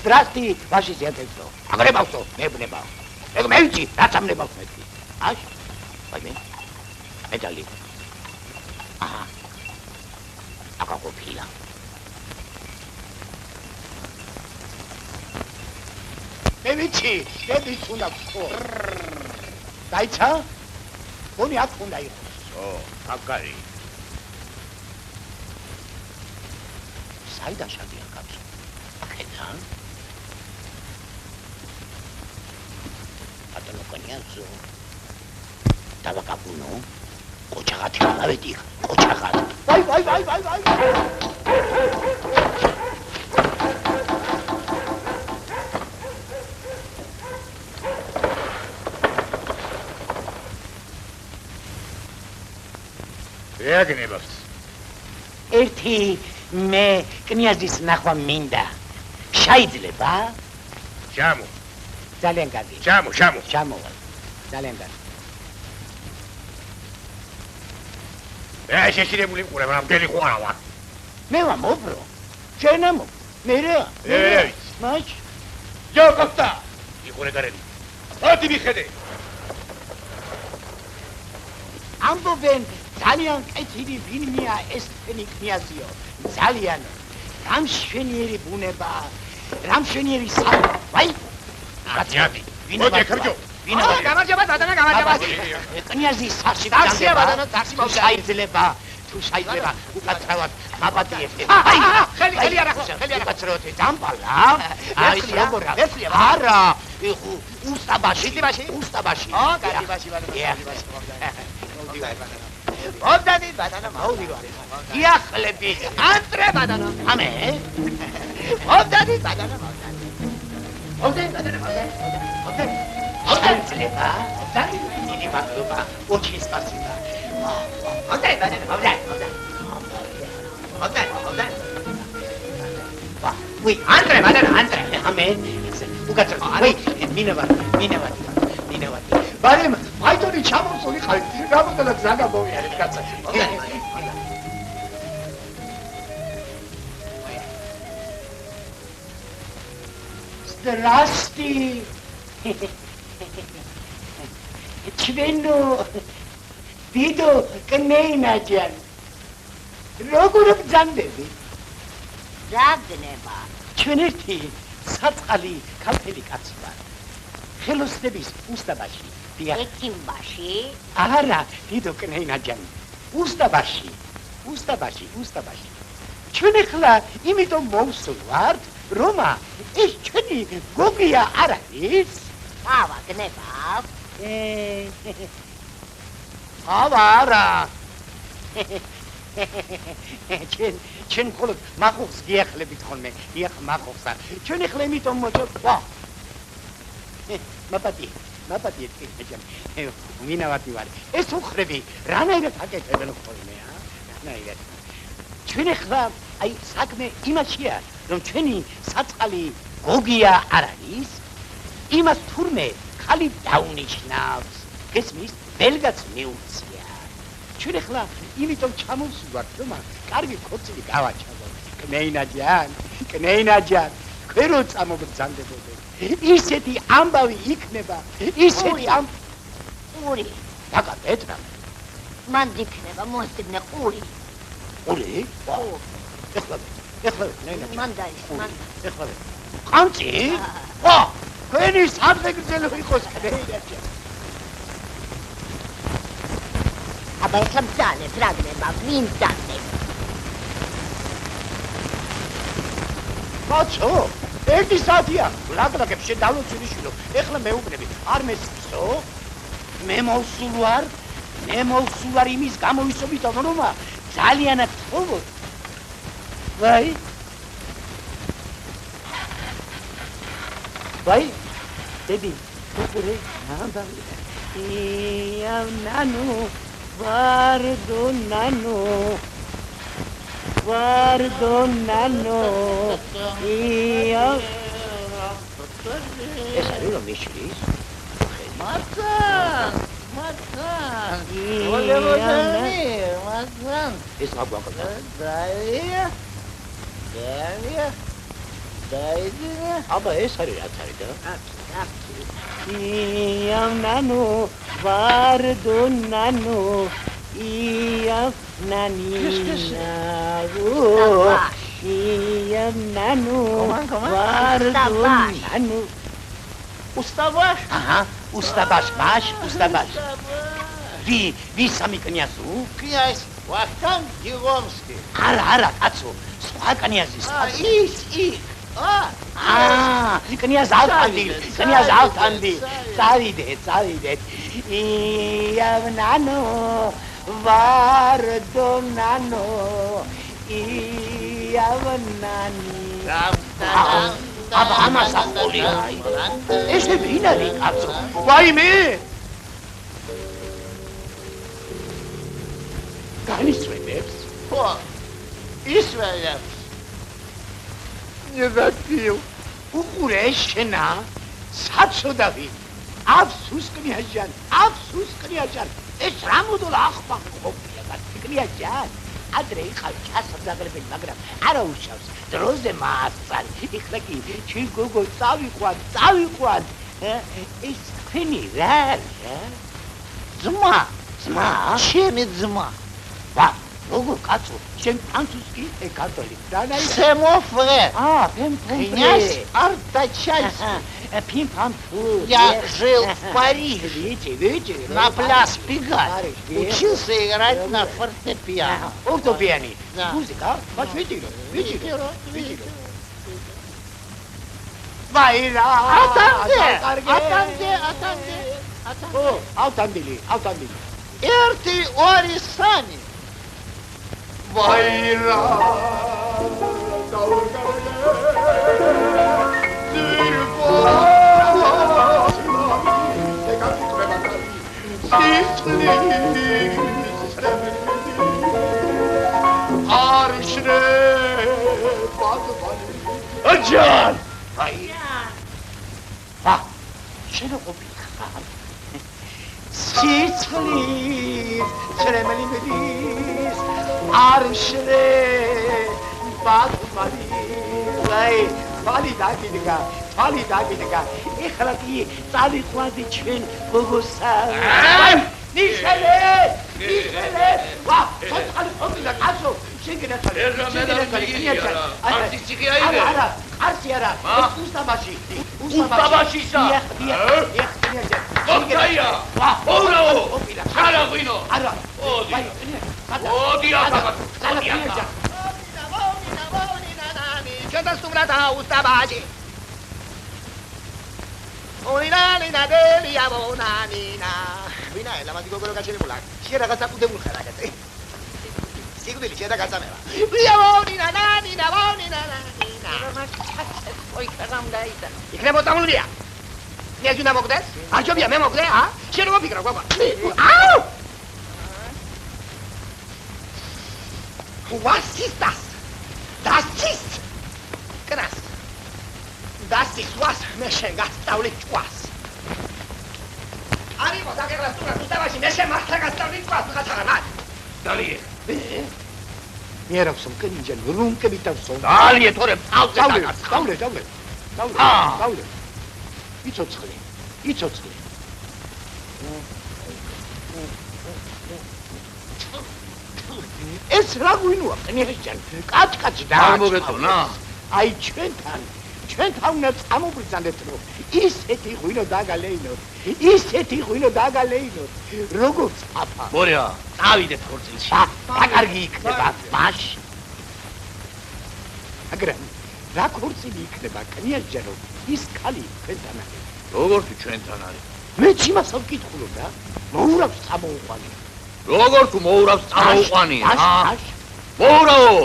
[SPEAKER 10] Здрасти, ваши зятельство. აგრებავსო, მებნებავ. ეგ მე ვიცი, რაც ამნებავ მეთქი. აშ? ვაიმე. ედალი. აჰა. აკაკო ფილა. მე ვიცი უნდა ვთქო. დაიცა? მონი აქ უნდა იყოს.
[SPEAKER 9] აკარი.
[SPEAKER 10] საიდან შადიან კაცო? აქედან? ატონო კონიაცო. დავაკაპუნო. კოჩაღათი ავედი, კოჩაღათი. ვაი.
[SPEAKER 9] ეაგნებავს.
[SPEAKER 10] ერთი მე კნიაზის ნახვა მინდა. შეიძლება?
[SPEAKER 9] ჩამო.
[SPEAKER 10] ძალიან კარგი.
[SPEAKER 9] ჩამო.
[SPEAKER 10] ძალიან კარგი.
[SPEAKER 9] შეშინებული მყურებ, რამდენი ყვარავა.
[SPEAKER 10] მე ვამობრო. შენ ამო. მერე? მაჩ?
[SPEAKER 9] ჯო კოპტა. იყურე გარელი. მოდი მიხედე.
[SPEAKER 10] ამბობენ ძალიან კეთილი ვინმეა ეს თქვენი კნიაზიო. ძალიან რამშვენიერი ბუნება, რამშვენიერი ვაი?
[SPEAKER 9] აცი. მოდი ხერჯო.
[SPEAKER 10] ვინა გამარჯობა ბატონო, გამარჯობა. კნიაზის სახში
[SPEAKER 8] ტაქსია ბატონო, ტაქსი
[SPEAKER 10] შეიძლება. თუ შეიძლება უკაცრავად მაპატიეთ.
[SPEAKER 8] აი, ხელი არა ხოსა, ხელი არა.
[SPEAKER 10] უკაცრავად დამპალა. აი, როგორა? არა, ეხო უსტაბაში. უსტაბაში.
[SPEAKER 8] კარიბაში ბატონო.
[SPEAKER 10] მოვდივარ.
[SPEAKER 8] მოვდადი ბატონო,
[SPEAKER 10] მოვდივარ. იახლები.
[SPEAKER 8] ანტრე ბატონო.
[SPEAKER 10] ამე.
[SPEAKER 8] მოვდადი ბატონო, მოვდადი.
[SPEAKER 10] მოვდადი ბატონო, მოვდადი. შეიძლება. მოვდადი. დიდი მადლობა. ოჩი სპასიბა.
[SPEAKER 8] მოვდადი ბატონო, მოვდადი. მოვდადი.
[SPEAKER 10] ვი,
[SPEAKER 8] ანტრე ბატონო, ანტრე.
[SPEAKER 10] ამე. უკაცრავად. ვი, მინევარ. ბარემ, ფაიტონი ჩამოსული ხარ. რამოდენა გზა გამოვიარეთ კაცო. Здрасти. ჩვენო დიდო კნეინაჯან. როგორ ბძანდები?
[SPEAKER 5] ძაბდება.
[SPEAKER 10] ჩვენ ერთი საწყალი ქალთელი კაცი ვარ. ხელოსნების უსტაბაში.
[SPEAKER 5] ექიმბაში?
[SPEAKER 10] არა, დიდო კნეინაჯან. უსტაბაში. ჩვენ ახლა იმიტომ მოვსვართ, რომ ეს ჩვენი გოგია არ არის?
[SPEAKER 5] ავა, გნებავ.
[SPEAKER 10] არა. ჩვენ მხოლოდ მახუხს გიახლებით ხოლმე. დიახ, მახუხსა. ჩვენ ახლა იმიტომ მოწვა. მაპატიეთ კნეინაჯან. მინავატი ვარ. ეს უხრები რანაირად აკეთებენ ხოლმე, რანაირად. ჩვენ ახლა აი საქმე იმაშია, რომ ჩვენი საწყალი გოგია არ არის, იმას თურმე ხალი დაუნიშნავს. გესმის? ბელგაც მიუწია. ჩვენ ახლა იმიტომ ჩამოვსვართ, რომ კარგი ქორწილი გავაჩაღოთ. კნეინაჯან, ქერო წამობრძანდებოდეთ. ისეთი ამბავი იქნება, ისეთი
[SPEAKER 5] ყური.
[SPEAKER 10] დაგადეთ რა.
[SPEAKER 5] მან იქნება მოსდნე ყური.
[SPEAKER 10] ყური? ეხლა კნეინაჯან.
[SPEAKER 5] მან დაიშმან.
[SPEAKER 10] ეხლა ყამწი? თქვენი საფეგრძელო იყოს კნეინაჯან.
[SPEAKER 5] აბა ეხლა მძალებ, რა გნება, ვინ მძალებს?
[SPEAKER 10] კაცო, ერთი საათია. ლაგლაგებს შენ დავლოცილი შვილო. ეხლა მეუბნები, არ მესწრო? მე მოვსულ ვარ იმის გამოვისობით, რომ ძალიანად თხოვოთ. ვაი, დედი, უყურე, ამბავი. ნანო, ვარდო ნანო. ეს არის რომ მიშლის?
[SPEAKER 8] მარტან.
[SPEAKER 10] ეს აგვაკდა.
[SPEAKER 8] დაიდინა.
[SPEAKER 10] აბა ეს არის რაც არის და?
[SPEAKER 12] ნანო, ვარდო ნანო. ნანი. ნანო, ვარდო ნანო.
[SPEAKER 8] უსტაბაშ?
[SPEAKER 10] აჰა, უსტაბაშ. ვის სამი კნიაზუ?
[SPEAKER 8] კნიაზ ვახტანგ გილომსკი.
[SPEAKER 10] არა, კაცო, სხვა კნიაზის.
[SPEAKER 8] ის.
[SPEAKER 10] კნიაზ ავთანდი. წავიდეთ. ნანო, ვარდო ნანო. ნანი. აბა ამას აყოლია. ესე ვინ არის კაცო? ვაიმე! განისვენებს?
[SPEAKER 8] ისვენებს.
[SPEAKER 10] ნებათიო. უყურე შენა. საცოდავი. აფსუს კნიაზან. ეს რა მოდულა ახბა ყოფია კნიაზან. ადრე იყავი ჩასაბზაგრებელი, მაგრამ არა უშავს. დროზე მაასწარი. ეხლა კი ჩვენ გოგო წავიყვან. ეს თქვენი რა არის? ძმა. ჩემი ძმა. ვა, როგორ კაცო, შენ ფრანცუსკი კათოლიკი.
[SPEAKER 8] C'est mon frère.
[SPEAKER 10] Ah,
[SPEAKER 8] Князь Артачальский. Я жил в Париже.
[SPEAKER 10] Видите,
[SPEAKER 8] на пляс Пегас. Учился играть на фортепиано.
[SPEAKER 10] Фортепиано. Музыка, вот видите. Вайра. Атандели.
[SPEAKER 8] Эрти Орисани.
[SPEAKER 10] Вайра.
[SPEAKER 8] Аджан!
[SPEAKER 10] შენო ყოფილიყარ. სიცხლის ცრემელი მედის არშრე ბატმანი. აი, ფალი დაგიდგა. ეხლა კი წავიყვანდი ჩვენ გოგოსა. ნიშელე! ვა, ცოტა ყოფილა კაცო. შეგენაცვალე. არა, არცი არა. უსტაბაში.
[SPEAKER 6] უსტაბაშისა. ოკაია. ოურაო. ხარა ღვინო.
[SPEAKER 10] არა.
[SPEAKER 6] ოდი აკა.
[SPEAKER 10] ჩადასტუმრათა უსტაბაში. ონინანინა დელია მონანინა. ვინაა ლამაზი გოგო რა გაჩერებულა. შენ რაღაცა კუდემულ ხარ აგეთე. სიგდილი შენ და გაწამება. ვიამონინა ნანინა.
[SPEAKER 8] Ой, карамдаида.
[SPEAKER 10] იქნება დამულია. ნიაზი უნდა მოგდეს? არჯობია მე მოგდე, ა? შენ რომ ფიქრობ, გოგო. აუ! Was ist das? Das ist krass. Das ist was mir schon gastaulich was. Ari, was sag ich das? Du dabei mir schon macht gastaulich was, gatarat.
[SPEAKER 6] Dali.
[SPEAKER 10] მიერავსო კენიჯან რუნკები თავსო
[SPEAKER 6] დალიე თორე ფავზე
[SPEAKER 10] დავle იცოცხლე ეს რა გვინოა კენიჯან კაცკაცი და
[SPEAKER 6] არ მოგეწონა
[SPEAKER 10] აი ჩვენთან უნდა წამობრწანდეთ რომ ისეთი ღვინო დაგალეინოთ როგორც აფა
[SPEAKER 6] მორია წავიდეთ ხორცილში
[SPEAKER 10] დაკარგი იქნება მაშ მაგრამ რა ხორცილი იქნება კნიაჯანო ის ქალი ჩვენთან არის
[SPEAKER 6] როგორ თუ ჩვენთან არის
[SPEAKER 10] მე იმასო ვკითხულობ რა მოურავს წამოუყვანი
[SPEAKER 6] როგორ თუ მოურავს წამოუყვანი მოურავო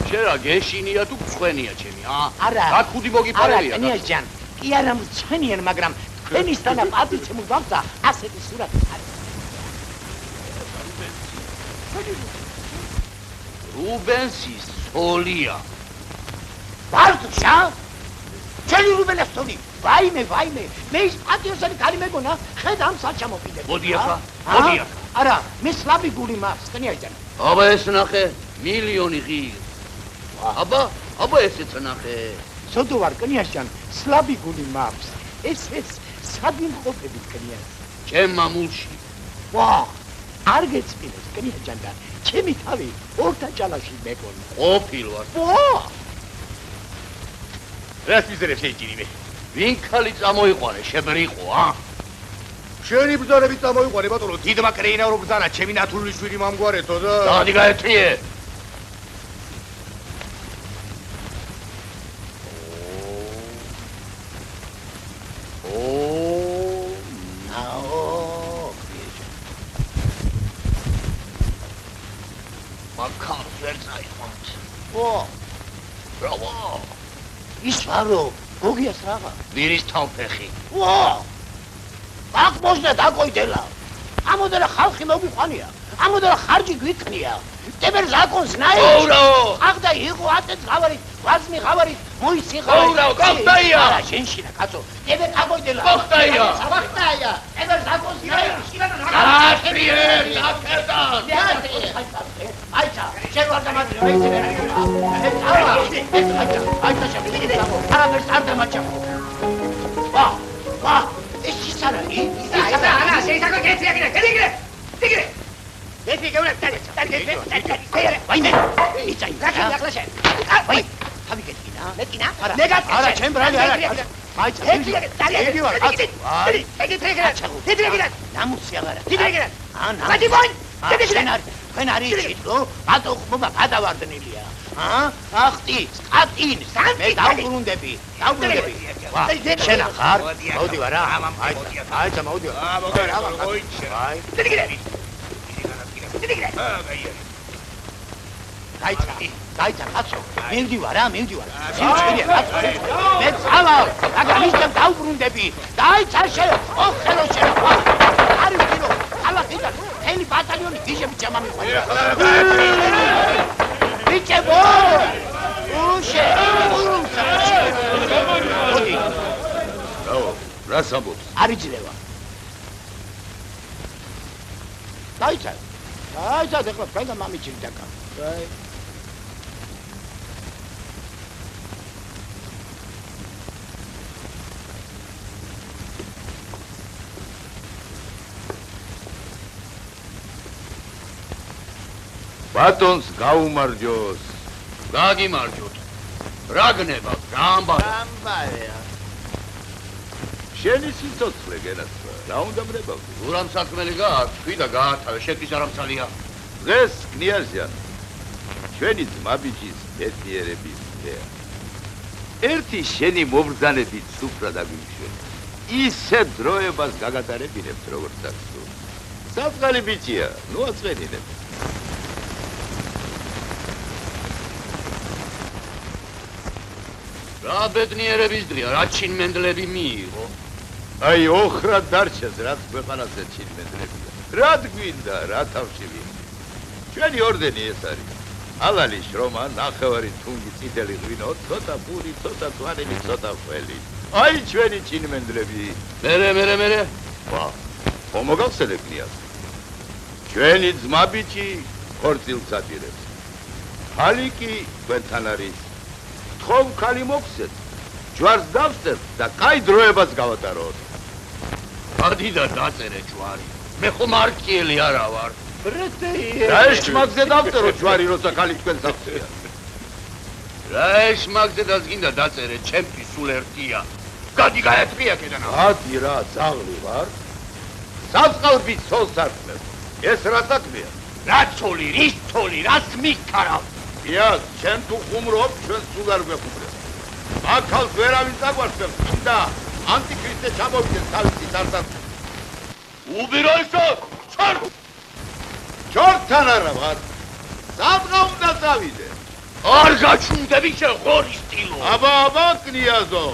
[SPEAKER 6] შერა გეშინია თუ ცხენია ჩემი
[SPEAKER 10] არა
[SPEAKER 6] გაქუდი მოგიფარებია
[SPEAKER 10] კნიაჯან კი არა მცხენიან მაგრამ თქვენისთანა პატიცემულ გავცა ასეთი სურათი არის
[SPEAKER 6] რუბენსის სოლია
[SPEAKER 10] ვარდშა ჩელი რუბენსონი ვაიმე მე ის პატიოსანი კარი მეგონა ხედა ამ საჩამოპიდე
[SPEAKER 6] მოდი ახლა
[SPEAKER 10] არა მე სლაბი გული მაქვს კნიაჯან
[SPEAKER 6] აბა ეს ნახე მილიონი ღირ აბა ესეც ნახე
[SPEAKER 10] სოდო ვარ კნიაჯან სლაბი გული მაქვს ეს სადი მყოფები კნიაჯან
[SPEAKER 6] ჩემ მამულში
[SPEAKER 10] ვა არ გეწინეს კნიაჯან და ჩემი თავი ორთა ჭალაში მეკონა
[SPEAKER 6] ყოფილ ვარ
[SPEAKER 9] რას მიზერებს ეჭირიმე
[SPEAKER 6] ვინ ხალი წამოიყვანე შებრიყო
[SPEAKER 9] შენი ბრძანებით წამოიყვანე ბატონო დიდმა კრეინა რო ბრძანა ჩემი ნათურული შვილი მომგვარეთო და
[SPEAKER 6] დადი გაეთრიე
[SPEAKER 10] ისარო გოგიას რაღა
[SPEAKER 6] ვირის თავფეხი
[SPEAKER 10] ვა აქ მოსნა დაკოიდელა ამოდერა ხალხი მოგიყვანია ამოდერა ხარჯი გვიქნია ტებერ ზაკონს ნაი
[SPEAKER 6] ოურო
[SPEAKER 10] აღდა იყო ათეც ღავარი, ვაზმი ღავარი, მოიცი ღავარი.
[SPEAKER 9] ოურავ, კოხტაია.
[SPEAKER 10] არა, შენშინა კაცო. ებე კაგოიდელა.
[SPEAKER 9] კოხტაია.
[SPEAKER 10] კოხტაია. ებე ზაკოსია.
[SPEAKER 9] გასწრიერ, აკერდან.
[SPEAKER 10] აიცა, შენ ვარ დამატი, აიცა, შემიძლია. არაფერს არ დამაჩახო. ვა, ეს ის არა,
[SPEAKER 8] ანა, შეიძლება გეცია, გიგრე. Deci che una tare.
[SPEAKER 10] ვაიმე, იცი,
[SPEAKER 8] რა ახლა შენ?
[SPEAKER 10] ვაი, თავი გექინა?
[SPEAKER 8] მექინა?
[SPEAKER 10] არა,
[SPEAKER 8] ნეგატ.
[SPEAKER 10] არა, ჩემ ბრალი არა. აიცა,
[SPEAKER 8] ეგი ვარ, ეგი ტრეგერა. ტრეგერა.
[SPEAKER 10] ნამუსი აღარა.
[SPEAKER 8] ტრეგერა.
[SPEAKER 10] ანა.
[SPEAKER 8] მადი ვაინ.
[SPEAKER 10] თქვენ არის ჭიდრო, ბატო ხმობა გადავარდნილია. ახტი, სკატინ, მე დავბრუნდები. ვა, შენ ახარ? მოდი ვარა. აიცა, მოდი ვარა. ვაი. გაიცა, კაცო, მივდივარ. სიმწირია, კაცო. მე წავალ, მაგრამ ისევ დავბრუნდები. დაიცა შენ, ოხელო შენ. არის ვირო, ალახიდან, მთელი ბატალიონი გიჟები ჩამამიყვანდა. ბიჭებო! უშე, ურუმსა. მოდი.
[SPEAKER 9] რას ამბობს?
[SPEAKER 10] არ იძლევა. დაიცა, ეხლა თქვენგან მამიჩილი დაკა. აი.
[SPEAKER 9] ბატონს გაუმარჯოს.
[SPEAKER 6] გაგიმარჯოთ. რა გნებავთ?
[SPEAKER 9] გამბარია. შენი სიცოცხლე გენაცვა. რა უნდა ბრებავ?
[SPEAKER 6] ურამ საქმელი გააქვს, თვიდა გაათავე, შეკის არამცალია.
[SPEAKER 9] დღეს კნიაზიან. ჩვენი ძმაბიჯის ბედნიერების დღეა. ერთი შენი მობრძანებით სუფრა დაგვიშვენ. ისე დროებას გაგატარებინებთ, როგორც ახსოვ. საფხალი ბიჭია, ნუ აწვენინებ.
[SPEAKER 6] რა ბედნიერების დღეა, რა ჩინმენდლები მიიღო.
[SPEAKER 9] აი, ოხრა დარჩეს, რაც ქვეყანაზე ჩინმენდლებია. რა გვინდა, რა თავშივი. ჩვენი ორდენი ეს არის. ალალი შრომა, ნახევარი თუნგი წითელი ღვინო, ცოტა პური, ცოტა თვალები, ცოტა ყველი. აი ჩვენი ჩინმენდლები.
[SPEAKER 6] მერე.
[SPEAKER 9] ვა, ხომ მოგახსენებია? ჩვენი ძმაბიჭი ხორცილს აპირებს. ხალი კი თქვენთან არის. ხომ ხალი მოგცეთ. ჯვარს დავსწრებ და კაი დროებას გავატაროთ.
[SPEAKER 6] ადი და დაწერე ჯვარი. მე ხომ არკიელი არა ვარ.
[SPEAKER 9] რა ეს მაგზე დავწერო ჯვარი, როცა ხალი თქვენ საფცია.
[SPEAKER 6] რა ეს მაგზე დაგინდა დაწერე, ჩემი სულ ერთია. გადი გაეთრია კედანა.
[SPEAKER 9] ადი რა, ზაღლი ვარ. საწყალბი ცოლს ართმევ. ეს რა საქმეა?
[SPEAKER 6] რა ცოლი, რის ცოლი, რას მიქარავ?
[SPEAKER 9] იას, ჩვენ თუ ხუმრობ, ჩვენ სულ არ გვეხუმრებ. აქალს ვერავინ წაგვარცხებს, და ანტიქრისტე ჩამოვიდეს თავისი სარდაფ.
[SPEAKER 6] უბიროისო,
[SPEAKER 9] ჩორთან არა ვარ. სადღა უნდა წავიდე.
[SPEAKER 6] არ გაჩუნდები შენ ღორის სტილო.
[SPEAKER 9] აბა, კნიაზო.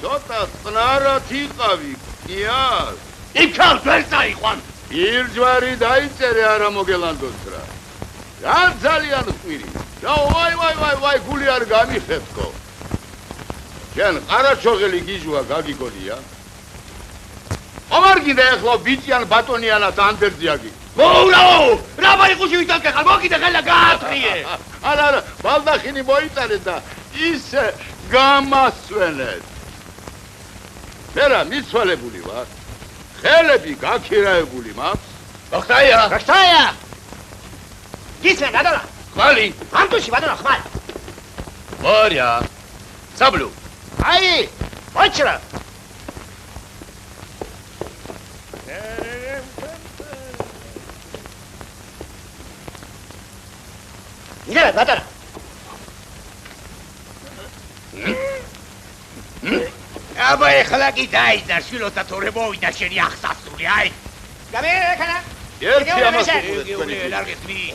[SPEAKER 9] ცოტა წნარად იყავი, კნიაზ.
[SPEAKER 6] იქალ ვერ წაიყვან.
[SPEAKER 9] ირჯვარი დაიწერე არა მოგელანდოს რა. რა ძალიან ხვირი. რა ვაი, გული არ გამიხეთქო. შენ ყარაჩოღელი გიჟვა გაგიგონია? ამარ გინდა ეხლა ბიჭიან ბატონიანად ანდერძიაგი.
[SPEAKER 6] მოულაო! რა მაიყუში ვიტანკე ხარ? მოგიდე ხელა გაატრიე.
[SPEAKER 9] არა, ბალდახინი მოიწარე და ისე გამასვენეთ. მერა მიცვალებული ვარ. ხელები გაქირაებული მაქვს.
[SPEAKER 8] გახტაია! გიცენ გადალა.
[SPEAKER 6] ხმალი.
[SPEAKER 8] ამტუში ბატონო ხმალი.
[SPEAKER 6] მორია. საბლუ.
[SPEAKER 8] აი, ვაჩრა. იღე ბატონო.
[SPEAKER 10] აბა ეხლა კი დაიძა შვილოთა თორე მოვიდა შენი ახსასული, აი.
[SPEAKER 8] გამერე ხანა.
[SPEAKER 9] ერთი ამას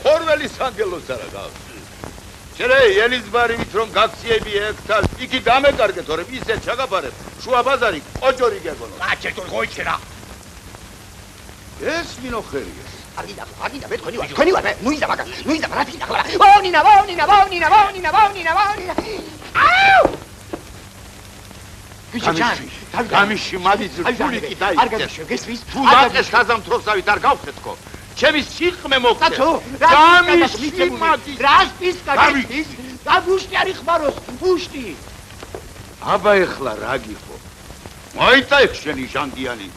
[SPEAKER 9] ხორველის ანგელოს არა გავს. შენ ელიზბარივით რომ გაქციები ეკთალ, იქი გამეკარგე თორე ისე ჩაგაბარებ. შუა ბაზარი ყოჯორი გეგონო.
[SPEAKER 10] აჩერტო გოიჩერა.
[SPEAKER 9] ეს მინოხერია.
[SPEAKER 10] აგიდა მე თქვენი ვარ ნუ იზა მაგას ნუ იზა რა თქმა უნდა ვაუნინა აუ
[SPEAKER 9] გამიში მადიძ ფული კი დაიწეს
[SPEAKER 10] არ გაგიშევგესვის
[SPEAKER 9] თუ დაწეს გაზამთროსავით არ გავხეთქო ჩემი სიყმე მოგწე გამიში მადიძ
[SPEAKER 10] რას პისკაჩის გაბუშტი არის ხმაროს ბუშტი
[SPEAKER 9] აბა ეხლა რა გიხო მოიცა ეგ შენი ჟანგიანი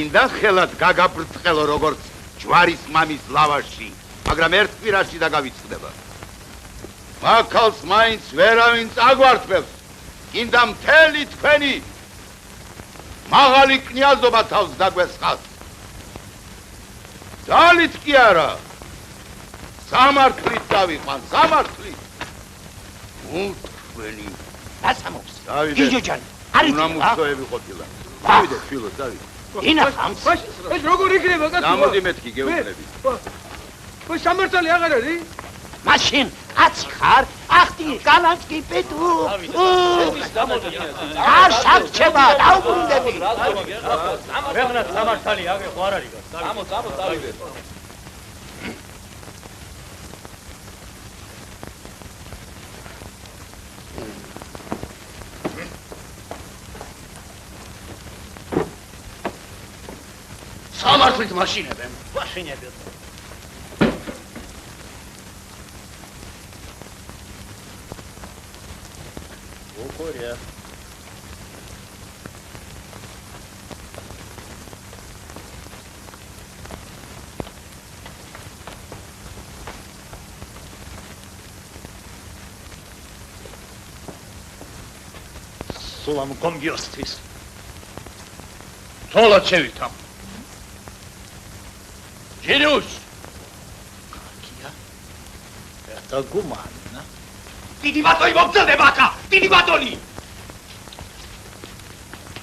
[SPEAKER 9] ინდა ხელად გაგაბრწყელო როგორც ჯვარის მამის ლავაში მაგრამ ერთ კვირაში დაგავიწყდება მაქალს მაინც ვერავინ წაგვართმევს კიდა მთელი თქვენი მაღალი კნიაზობა თავს დაგვესხავს ძალით კი არა სამართლით დავიყვან სამართლით თქვენი
[SPEAKER 10] დასამობს
[SPEAKER 9] დავიდე
[SPEAKER 10] გიჟოჯან არის
[SPEAKER 9] უნდა მუსოები ყოფილა დავიდე ფილო დავიდე
[SPEAKER 10] ინახავს
[SPEAKER 7] ეს როგორ იქნება კაცო
[SPEAKER 9] გამოდი მეთქი გეუბნები
[SPEAKER 7] ხო სამართალი აღარ არის
[SPEAKER 10] მაშინ კაცი ხარ ახტი კალანსკი პეტუ არ შარჩება დაუბრუნდები
[SPEAKER 1] მეხნად სამართალი აგე ხო არ არის გამო დავიდე სამართლით მაშინებენ ოქორია სულამ კომგიოსთვის თოლა ჩევითამ Genius! Kakia? Это гуманно. Ты не батони мобзане, бака! Ты не батони!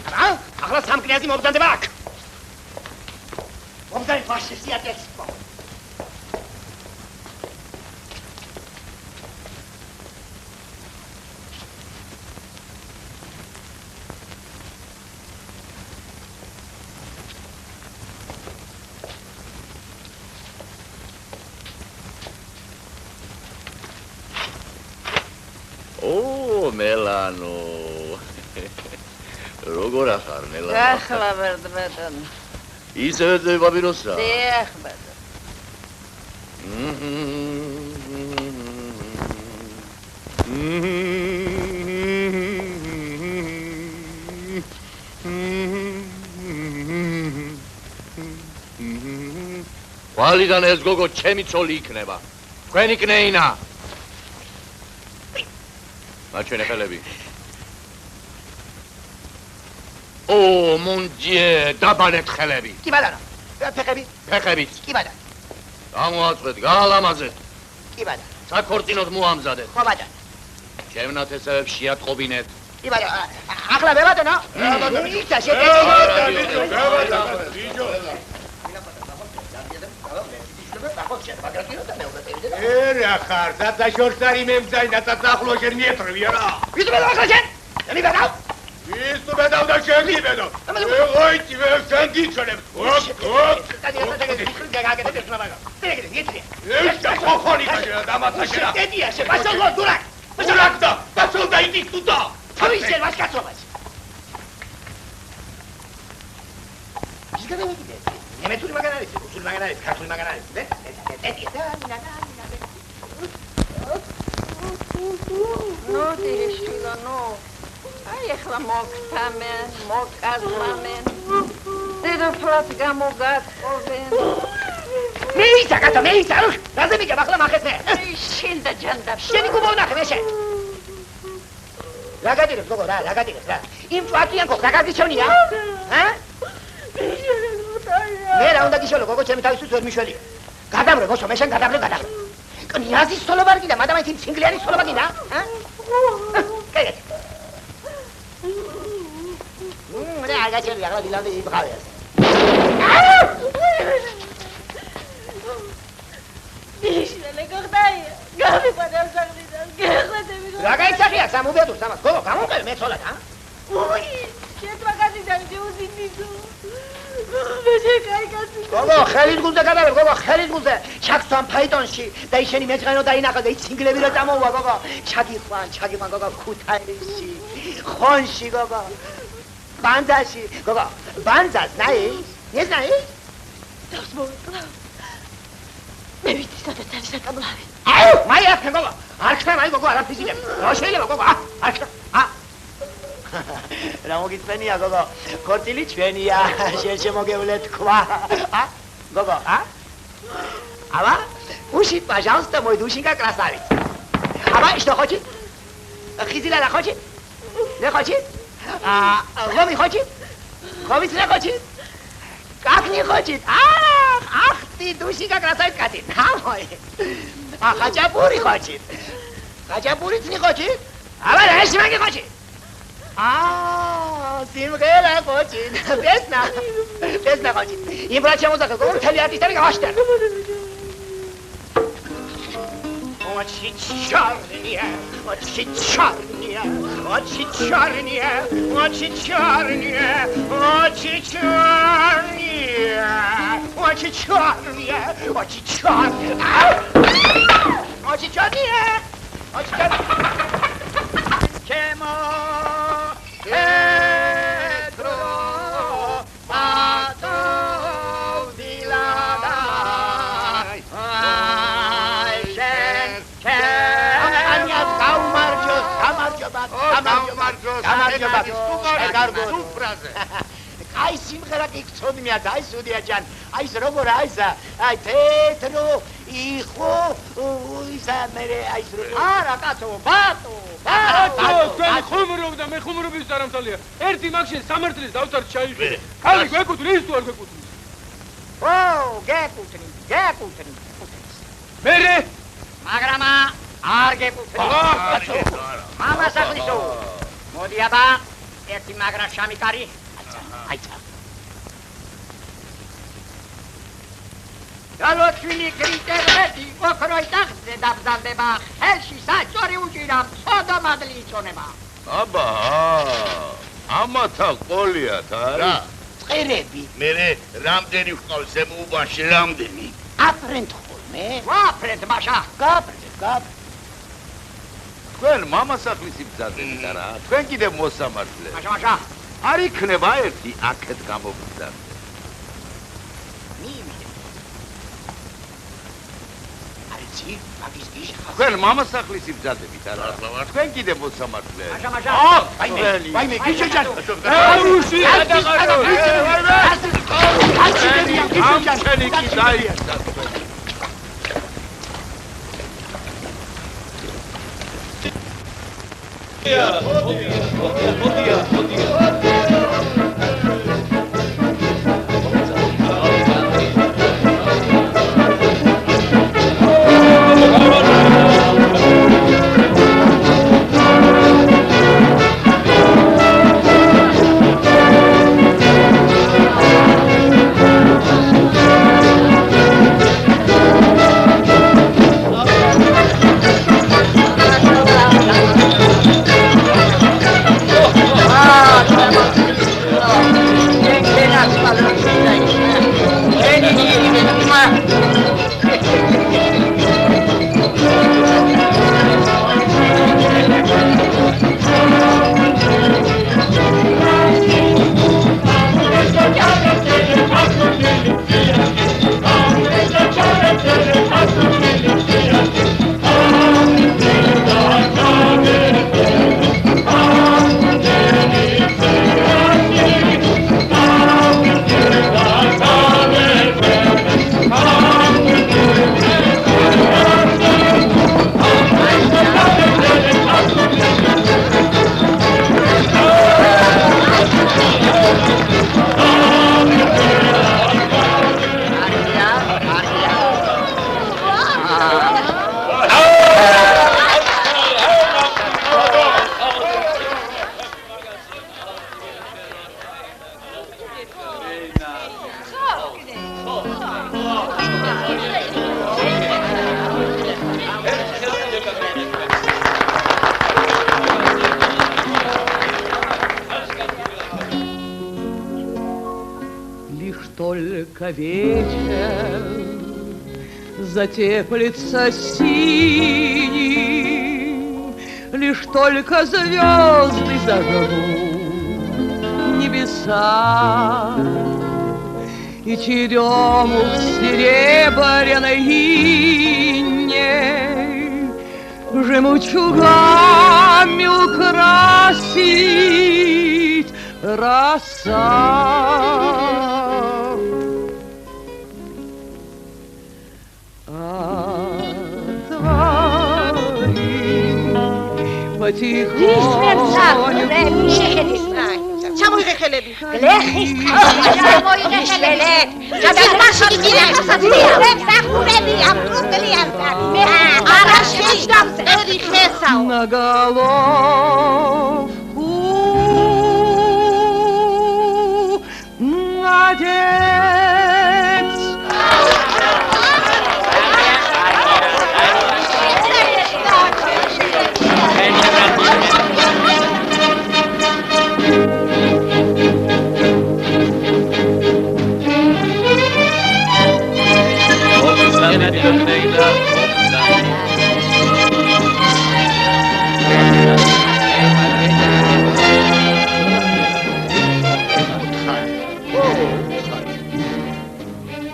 [SPEAKER 10] А? Ахла сам князи мобзане, бак! Мобзане, ваше сиятельство!
[SPEAKER 9] მელანო როგორ ახარ მელანო
[SPEAKER 12] ახლა ვერდბედან
[SPEAKER 9] ისევ ძებაბიროსა
[SPEAKER 12] დიახ ბატონო
[SPEAKER 9] ვალიდან ეს გოგო ჩემი ცოლი იქნება თქვენი კნეინა აჩვენე ხელები. ო, mon Dieu, დაბანეთ ხელები.
[SPEAKER 10] კი ბატონო. ფეხები.
[SPEAKER 9] ფეხებიც.
[SPEAKER 10] კი ბატონო.
[SPEAKER 9] გამოაწყვეთ, გაალამაზეთ.
[SPEAKER 10] კი ბატონო.
[SPEAKER 9] საქორწინოდ მოამზადეთ.
[SPEAKER 10] ხო ბატონო.
[SPEAKER 9] ჩემნათესავებს შეატყობინეთ.
[SPEAKER 10] კი ბატონო. ახლა მე ბატონო. ისა
[SPEAKER 8] Era carta, da șorțarii mem zaina, ta tahlo și nie trăviera.
[SPEAKER 10] Vistu me la gen. Eli vedau.
[SPEAKER 8] Vistu me dau da șerni vedo. Oi, ti veo sandițele. Ăștia cohonică și da mă tașera.
[SPEAKER 10] Tedia, se pasă lor durac.
[SPEAKER 8] Durac da, da să-l dai dic tu da.
[SPEAKER 10] Hai să vas ca sobați. Zgădă-mă bine. Nemeturi maganare, usul maganare, cartul maganare.
[SPEAKER 12] ნუ დიშილო ნუ აი ახლა მოგთამენ მოგკაზმამენ დედოფლად გამოგატყობენ
[SPEAKER 10] მეიცა კატო მეიცა რაზე მიგებ ახლა მახეთნე
[SPEAKER 12] შინდა ჯანდა
[SPEAKER 10] შენი გუბოვნახე მეშე რა გადირებს გოგო რა გადირებს რა იმ ჭვატიან გოგო რა გაგიჩვენია მე რა უნდა გიშოლო გოგო ჩემი თავისთვის ვერ მიშველი გადაბრე მოსო მე შენ გადაბრე კნიაზის სოლობა გინდა მადამაით იმ სინგლიანის სოლობა გინდა კაი მე აგაჩელი აღლა დილამდე იბღავეს
[SPEAKER 5] დიშლე გოგდაი გამიყვანა სახლიდან გეხვედები
[SPEAKER 10] რა გაიცახია სამუბედურ სამას გოგო გამომყევი მე ცოლად
[SPEAKER 5] უი შენ მაგაზი
[SPEAKER 2] გოგო, ხელით გულზე გადავერ, გოგო, ხელით გულზე. ჩაგცვამ ფაიტონში და ისინი მეწყენო დაინახა და იცინგლები რა წამოვა, გოგო. ჩაგიხვან, გოგო, ქუთაისში. ხონში, გოგო. ბანძაში, გოგო, ბანძას ნაის? ეს ნაის?
[SPEAKER 5] დავს მოვიკლა. მე ვიცი, სადაც არის საკამლავი.
[SPEAKER 2] აუ, მაი ახლა, გოგო. არ ხსნა, მაი, გოგო, არ აფიზინებ. რა შეიძლება, გოგო? არ ხსნა. რა მოგიწენია, გოგო? ქორწილი ჩვენია, შემოგევლეთ თქვა. Gogo, а? Ава? Уши, пожалуйста, мой душенька красавец. Ава, что хочет? Хизиля хочет? Не хочет? Ломи хочет? Ховиц не хочет? Как не хочет? Ах ты, душенька красавец, Катин. Мой. А хачапури хочет? Хачапуриц не хочет? Ава, решима не хочет? Симгела хочет. Песня хочет. Им врача музыка, говорю, тебе артисты гостят. Очень черные, очень черные, очень черные, очень черные, очень черные, очень черные, очень черные, очень черные, очень черные. Чему? Petro, Pato, Vilada, Ai simღერა გიქცოდმია და აი სუდია ჯან აი ეს როგორ აი ეს აი თეთრო იხო ისა მე აი ეს არა კაცო ბატო
[SPEAKER 7] თქვენ ხუმრობ და მე ხუმრობის დარამთალია ერთი მაგშენ სამართლის დავთარ ჩაიშვი ხალი გვეკუთვნის ის თუ არ გვეკუთვნის
[SPEAKER 2] ო გეკუთვნის
[SPEAKER 7] მერე
[SPEAKER 2] მაგრამ არ გეკუთვნის მამა საფლისო მოდი აბა ერთი მაგრა შამიკარი აიცა გალოჩვინი კრიტერიები ოქროი ტახტზე დაბზარდება ხელში საჭორი უჭირა სოდა მადლი იწონება
[SPEAKER 9] აბა ამათა ყოლიათ
[SPEAKER 2] რა წერები
[SPEAKER 6] მე რამდენი ვყავს ზემოუბანში რამდენი
[SPEAKER 2] აფრენთ ხოლმე ვაფრენთ მაშა გაფრენთ
[SPEAKER 9] თქვენ მამასახლის იბრძანდებით არა თქვენ კიდევ მოსამართლე
[SPEAKER 2] მაშა
[SPEAKER 9] არ იქნება ერთი აქეთ გამოგზარდე თქვენ მამასახლის იბრძანდებით არა თქვენ კიდევ მოსამართლე
[SPEAKER 2] მაშა
[SPEAKER 9] ვაიმე გიჩეჯან
[SPEAKER 7] აუში გადაყარო
[SPEAKER 9] ამჩენი კი დაიცა
[SPEAKER 15] только вечер затеплится синим, лишь только звезды зажгут небеса, и черему в серебряной инне жемчугами украсить роса.
[SPEAKER 5] ჩამოიღეხელები. გლეხის ჩამოიღეხელები. გადაგმარში გიძინახასადია. საფურები აპროტლიან. არა შეჯდამ წერი ხესაო.
[SPEAKER 15] Наголовку надеть.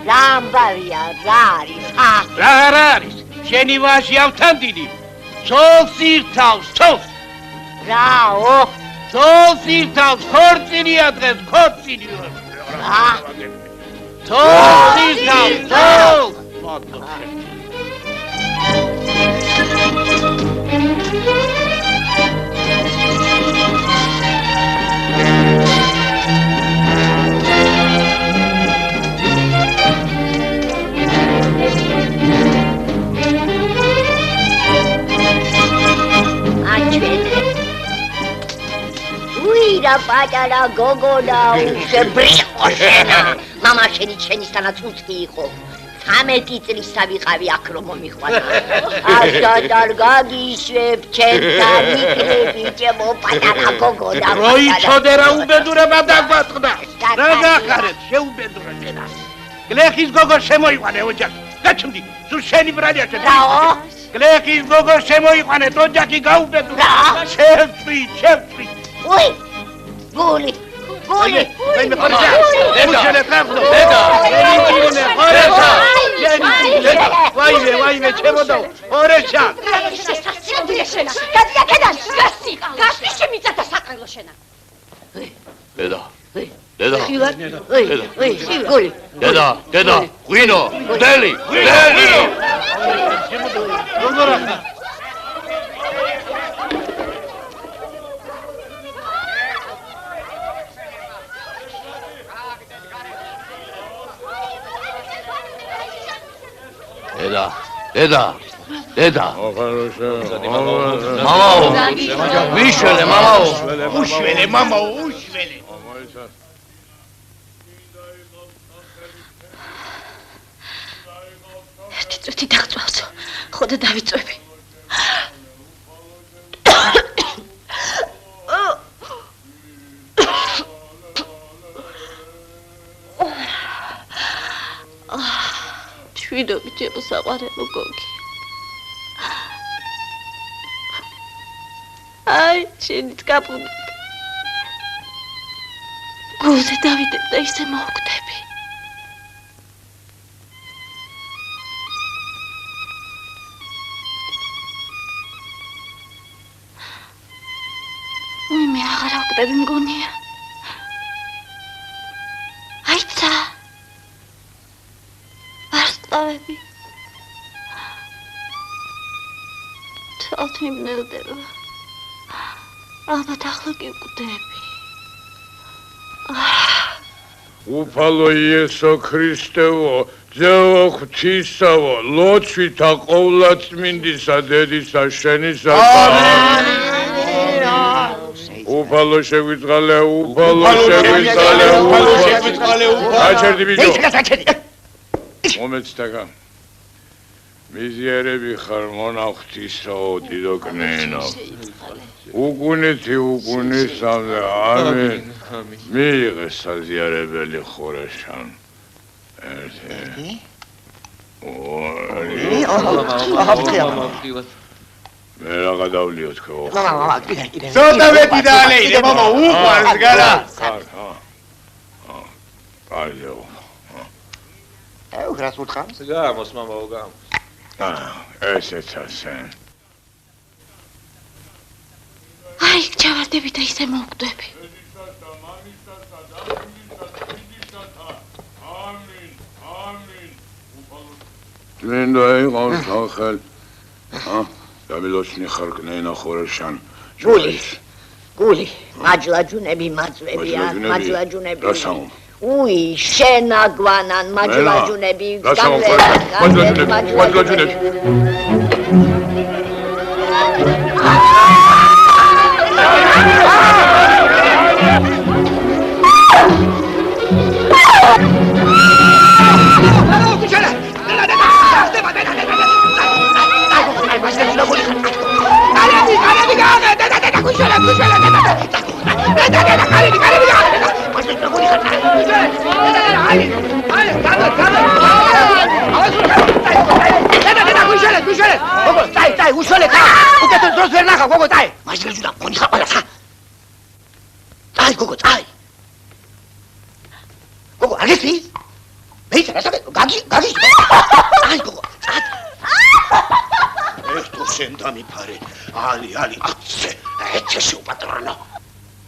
[SPEAKER 2] Rambaria, raris,
[SPEAKER 1] Raris, შენი ვაჟი ავთანდინი, ცოლს ირთავს, ცოლს.
[SPEAKER 2] რაო?
[SPEAKER 1] ცოლს ირთავს, ქორწინია დღეს, ქორწინია. ცოლს ირთავს, ცოლს.
[SPEAKER 2] Uira patara gogoda usebriko შენა. მამა შენი ჩვენისთანაც უცხი იყო. 13 წლის ავიყავი აქ რომ მომიხვანა. ასად არ გაგიშვებ ჩემთან იქნები ჩემო პატარა გოგონა.
[SPEAKER 1] როიცოდე რა უბედურება დაგვაწყდა. რა გახარეთ შეუბედურა შენა. გლეხის გოგო შემოიყვანე ოჯახი. გაჩნდი, სულ შენი ბრალია შენ.
[SPEAKER 2] რაო?
[SPEAKER 1] გლეხის გოგო შემოიყვანე ოჯახი გაუბედურა. შევწვი.
[SPEAKER 2] უი! გული!
[SPEAKER 1] მე ხორჭა. ემუშენე ტრაფლო. დედა. ვაიმე, ჩემოდო. ორეშა.
[SPEAKER 5] სასწაულია შენა. გადაგაკედან. გასი შემიწადა საყრელო შენა.
[SPEAKER 6] დედა. დედა.
[SPEAKER 2] გული.
[SPEAKER 6] დედა. ღვინო. გდელი.
[SPEAKER 1] როგორ დედა. მამაო. ვიშველე, მამაო. უშველე.
[SPEAKER 5] ერთი წუთი დაგწვავსო. ხოდა დავიწვევი. შვიდობი ჩემო საყვარელო გოგი. აი, შენი წკაპული. გულზე დავიდებ და ისე მოვკვდები. უი, მე აღარ ავკვდები მგონია. აიცა. ვარსკვლავები. თვალთ მიმნელდება. ალბათ ახლა კი ვკვდები.
[SPEAKER 9] უფალო იესო ქრისტევო, ძეო ღვთისავო, ლოცვითა ყოვლადწმინდისა დედისა შენისა. უფალო შეგვიწყალე. აჩერდი ბიჭო. მომეცდაგა. მიზიერები ხარ მონახთისაო დიდოკნენო. უგუნისამდე ამინ. მიიღეს საზიარებელი ხორეშან. მე რა გადავლიოთ ხო?
[SPEAKER 2] მამა, კიდე.
[SPEAKER 10] ცოტა მეტი დაალეიდე, მამა, უყვარს გადა.
[SPEAKER 9] აიო.
[SPEAKER 2] გრას უთხრა?
[SPEAKER 7] გამოს, მამაო, გამოს.
[SPEAKER 9] ესეც ასე.
[SPEAKER 5] აი, ჩავარდები და ისე მოვკვდები.
[SPEAKER 9] წმინდა იყოს სახელ. დამილოჩნი ხარკნენა ხორეშან.
[SPEAKER 5] გული, მაჯლაჯუნები მაწვევიან, მაჯლაჯუნები.
[SPEAKER 9] დასაუმ.
[SPEAKER 5] უი, შენაგვანან მაჯლაჯუნები,
[SPEAKER 9] მაჯლაჯუნები.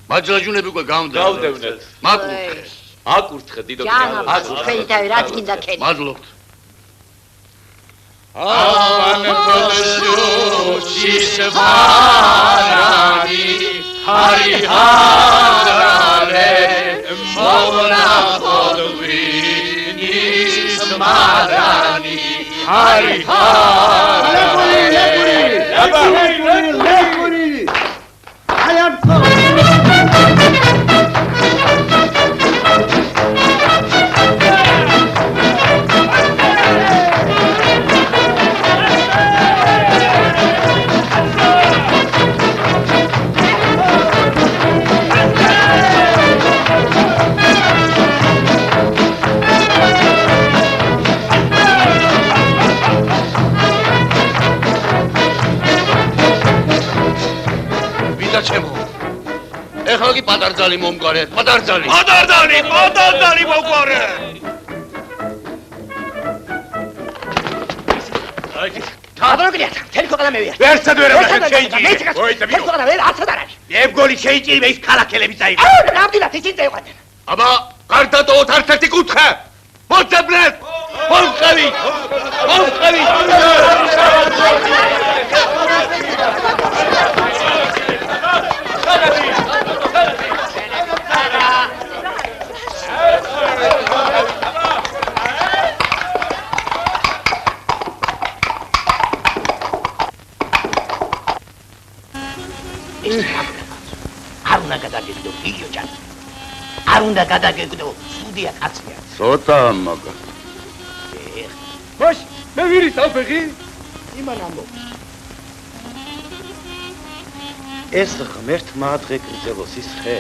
[SPEAKER 6] მაჯლაჯუნები უკვე
[SPEAKER 7] გავდევნეთ.
[SPEAKER 6] მაკურთხეს.
[SPEAKER 7] აკურთხე დიდო
[SPEAKER 5] ჯანაბ, თქვენი თავი რაც გინდა ქენი.
[SPEAKER 6] მადლობთ. ეხლა კი პატარძალი მომგვარეთ, პატარძალი მომგვარეთ.
[SPEAKER 2] აბროგრია, თელი ქვეყანა მევია.
[SPEAKER 10] ვერცად ვერ ამახეთ შეიჭირე.
[SPEAKER 2] თელი ქვეყანა ვერ არცად არ არის.
[SPEAKER 10] ებგოლი შეიჭირე ის ქალაქელები წაიღო.
[SPEAKER 2] ნამდვილად ისინი წაიყვანდნენ.
[SPEAKER 6] აბა, გარდატოვოთ ერთ-ერთი კუთხე. მოძებნეთ! მომხევით!
[SPEAKER 10] არ უნდა გადაგეგდო იგიო ჯან. არ უნდა გადაგეგდო სუდია კაცია.
[SPEAKER 9] ცოტა მაგა.
[SPEAKER 7] მოშ, მე ვირი საფეხი?
[SPEAKER 10] იმან ამბო.
[SPEAKER 4] ეს ღმერთმა ადრე გრძელოს ის ხე,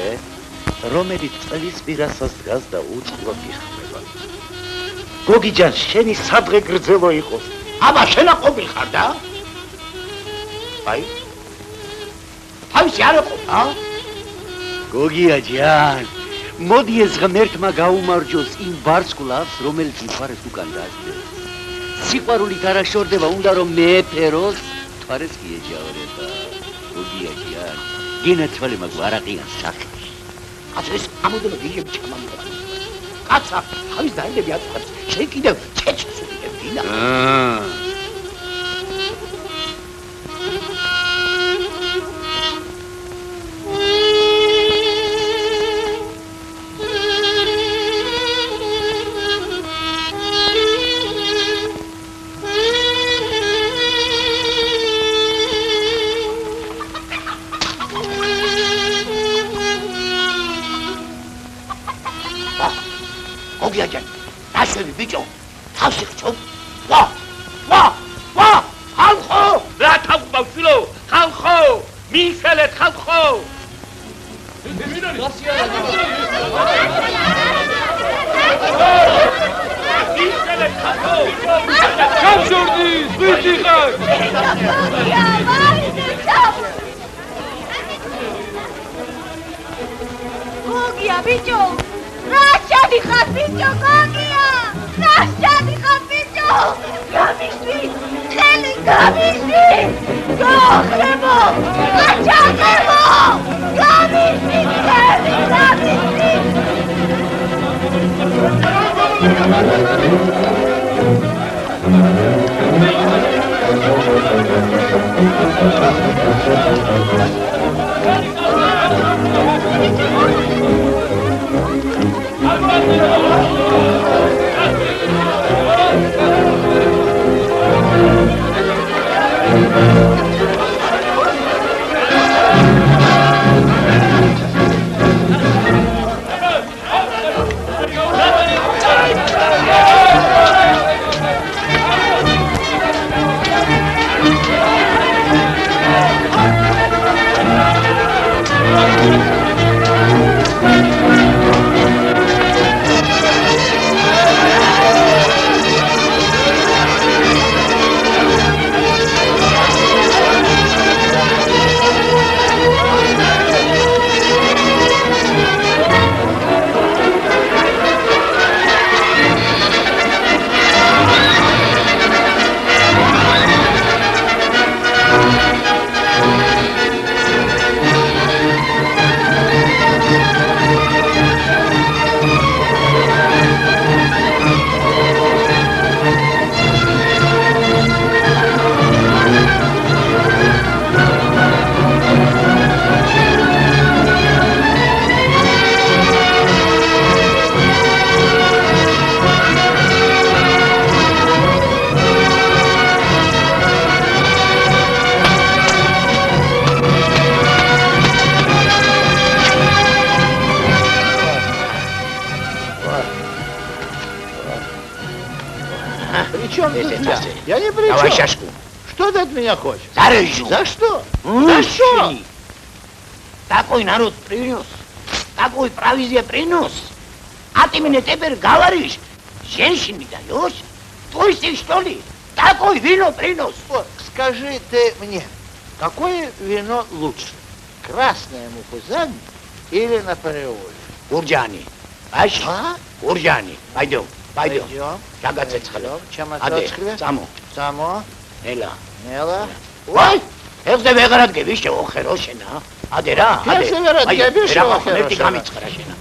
[SPEAKER 4] რომელიც წლის პირასაც დგას და უწყლოდ იხმება. გოგი ჯან, შენი სადღე გრძელო იყოს.
[SPEAKER 10] აბა შენა ყოფილ ხარ და? აი თავისი არ ყოფა?
[SPEAKER 4] გოგია ჯან, მოდი ეს ღმერთმა გაუმარჯოს იმ ვარსკვლავს, რომელიც მთვარეს უკან დაასწრებს. სიყვარულით არ აშორდება, უნდა რომ მეფეროს, მთვარეს კი ეჯავრება. გოგია ჯან, გენაცვალე მაგ ვარაყიან სახში.
[SPEAKER 10] კაცო ეს ამოდენო გიგები ჩამამდა. კაცა, თავის დაინდები აწუხებს. შენ კიდევ ჩეჩს უდიებდი და. ბიჭო, თავში ხჩო. ვა! ხალხო!
[SPEAKER 3] რა თავყავ შვილო? ხალხო! მიხელეთ ხალხო!
[SPEAKER 7] გამშორდი, ზღვით იყარ.
[SPEAKER 5] გოგია, ბიჭო! რა შადიხარ, ბიჭო, გოგია! რა შადიხარ, ბიჭო! გამიშვი! ხელი გამიშვი! გოხრებო! აჩაღებო! გამიშვი! ხელი გამიშვი!
[SPEAKER 10] Я не при чем.
[SPEAKER 2] Давай шашку.
[SPEAKER 10] Что ты от меня хочешь?
[SPEAKER 2] Зарежу.
[SPEAKER 10] За что?
[SPEAKER 2] За что?
[SPEAKER 10] Такой народ принес, такой провизия принес. А ты мне теперь говоришь, женщин не даешь? Твой что ли? Такой вино принес. Вот, скажи ты мне, какое вино лучше? Красное мухузань или Наполеон?
[SPEAKER 2] Урджани. Аш? Урджани. Пойдем. Пойдем. Чагацецхле. Аде. Само.
[SPEAKER 10] Само.
[SPEAKER 2] Нела.
[SPEAKER 10] Нела.
[SPEAKER 2] Ой! ეხზე ვეღარად გევიშე ოხერო შენა. აде რა? აде.
[SPEAKER 10] ეხზე ვეღარად გევიშე ოხერო.
[SPEAKER 2] ერთი გამიცხრა შენა.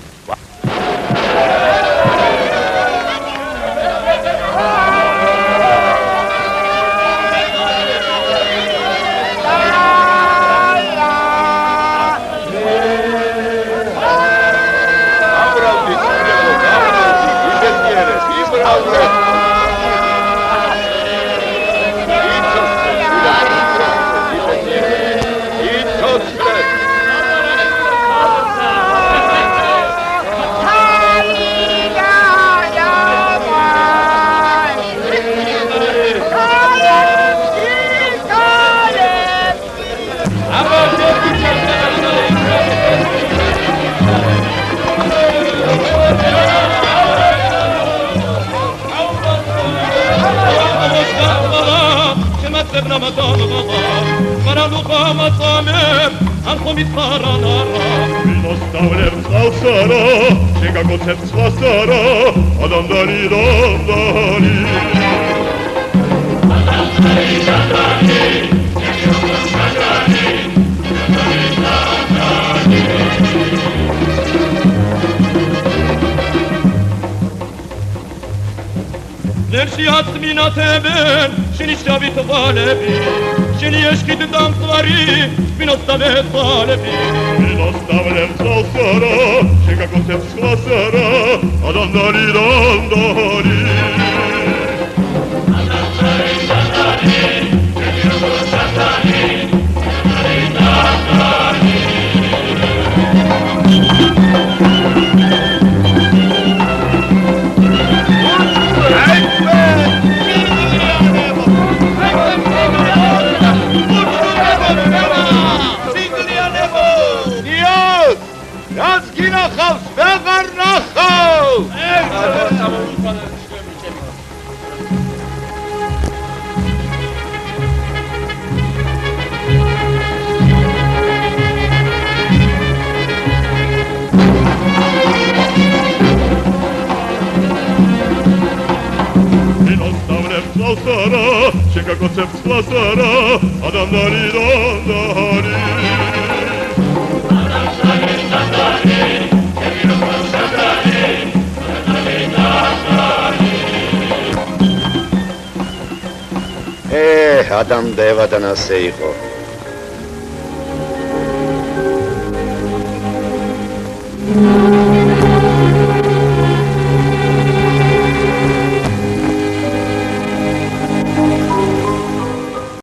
[SPEAKER 11] ხალხარა შენ გაკოცებ წყლასარა ადამდარი დანდარი ადამდარი დანდარი ჩემი როგორ სადარი ადამდარი დანდარი
[SPEAKER 9] ადამ დევადან ასე იყო
[SPEAKER 11] Thank you.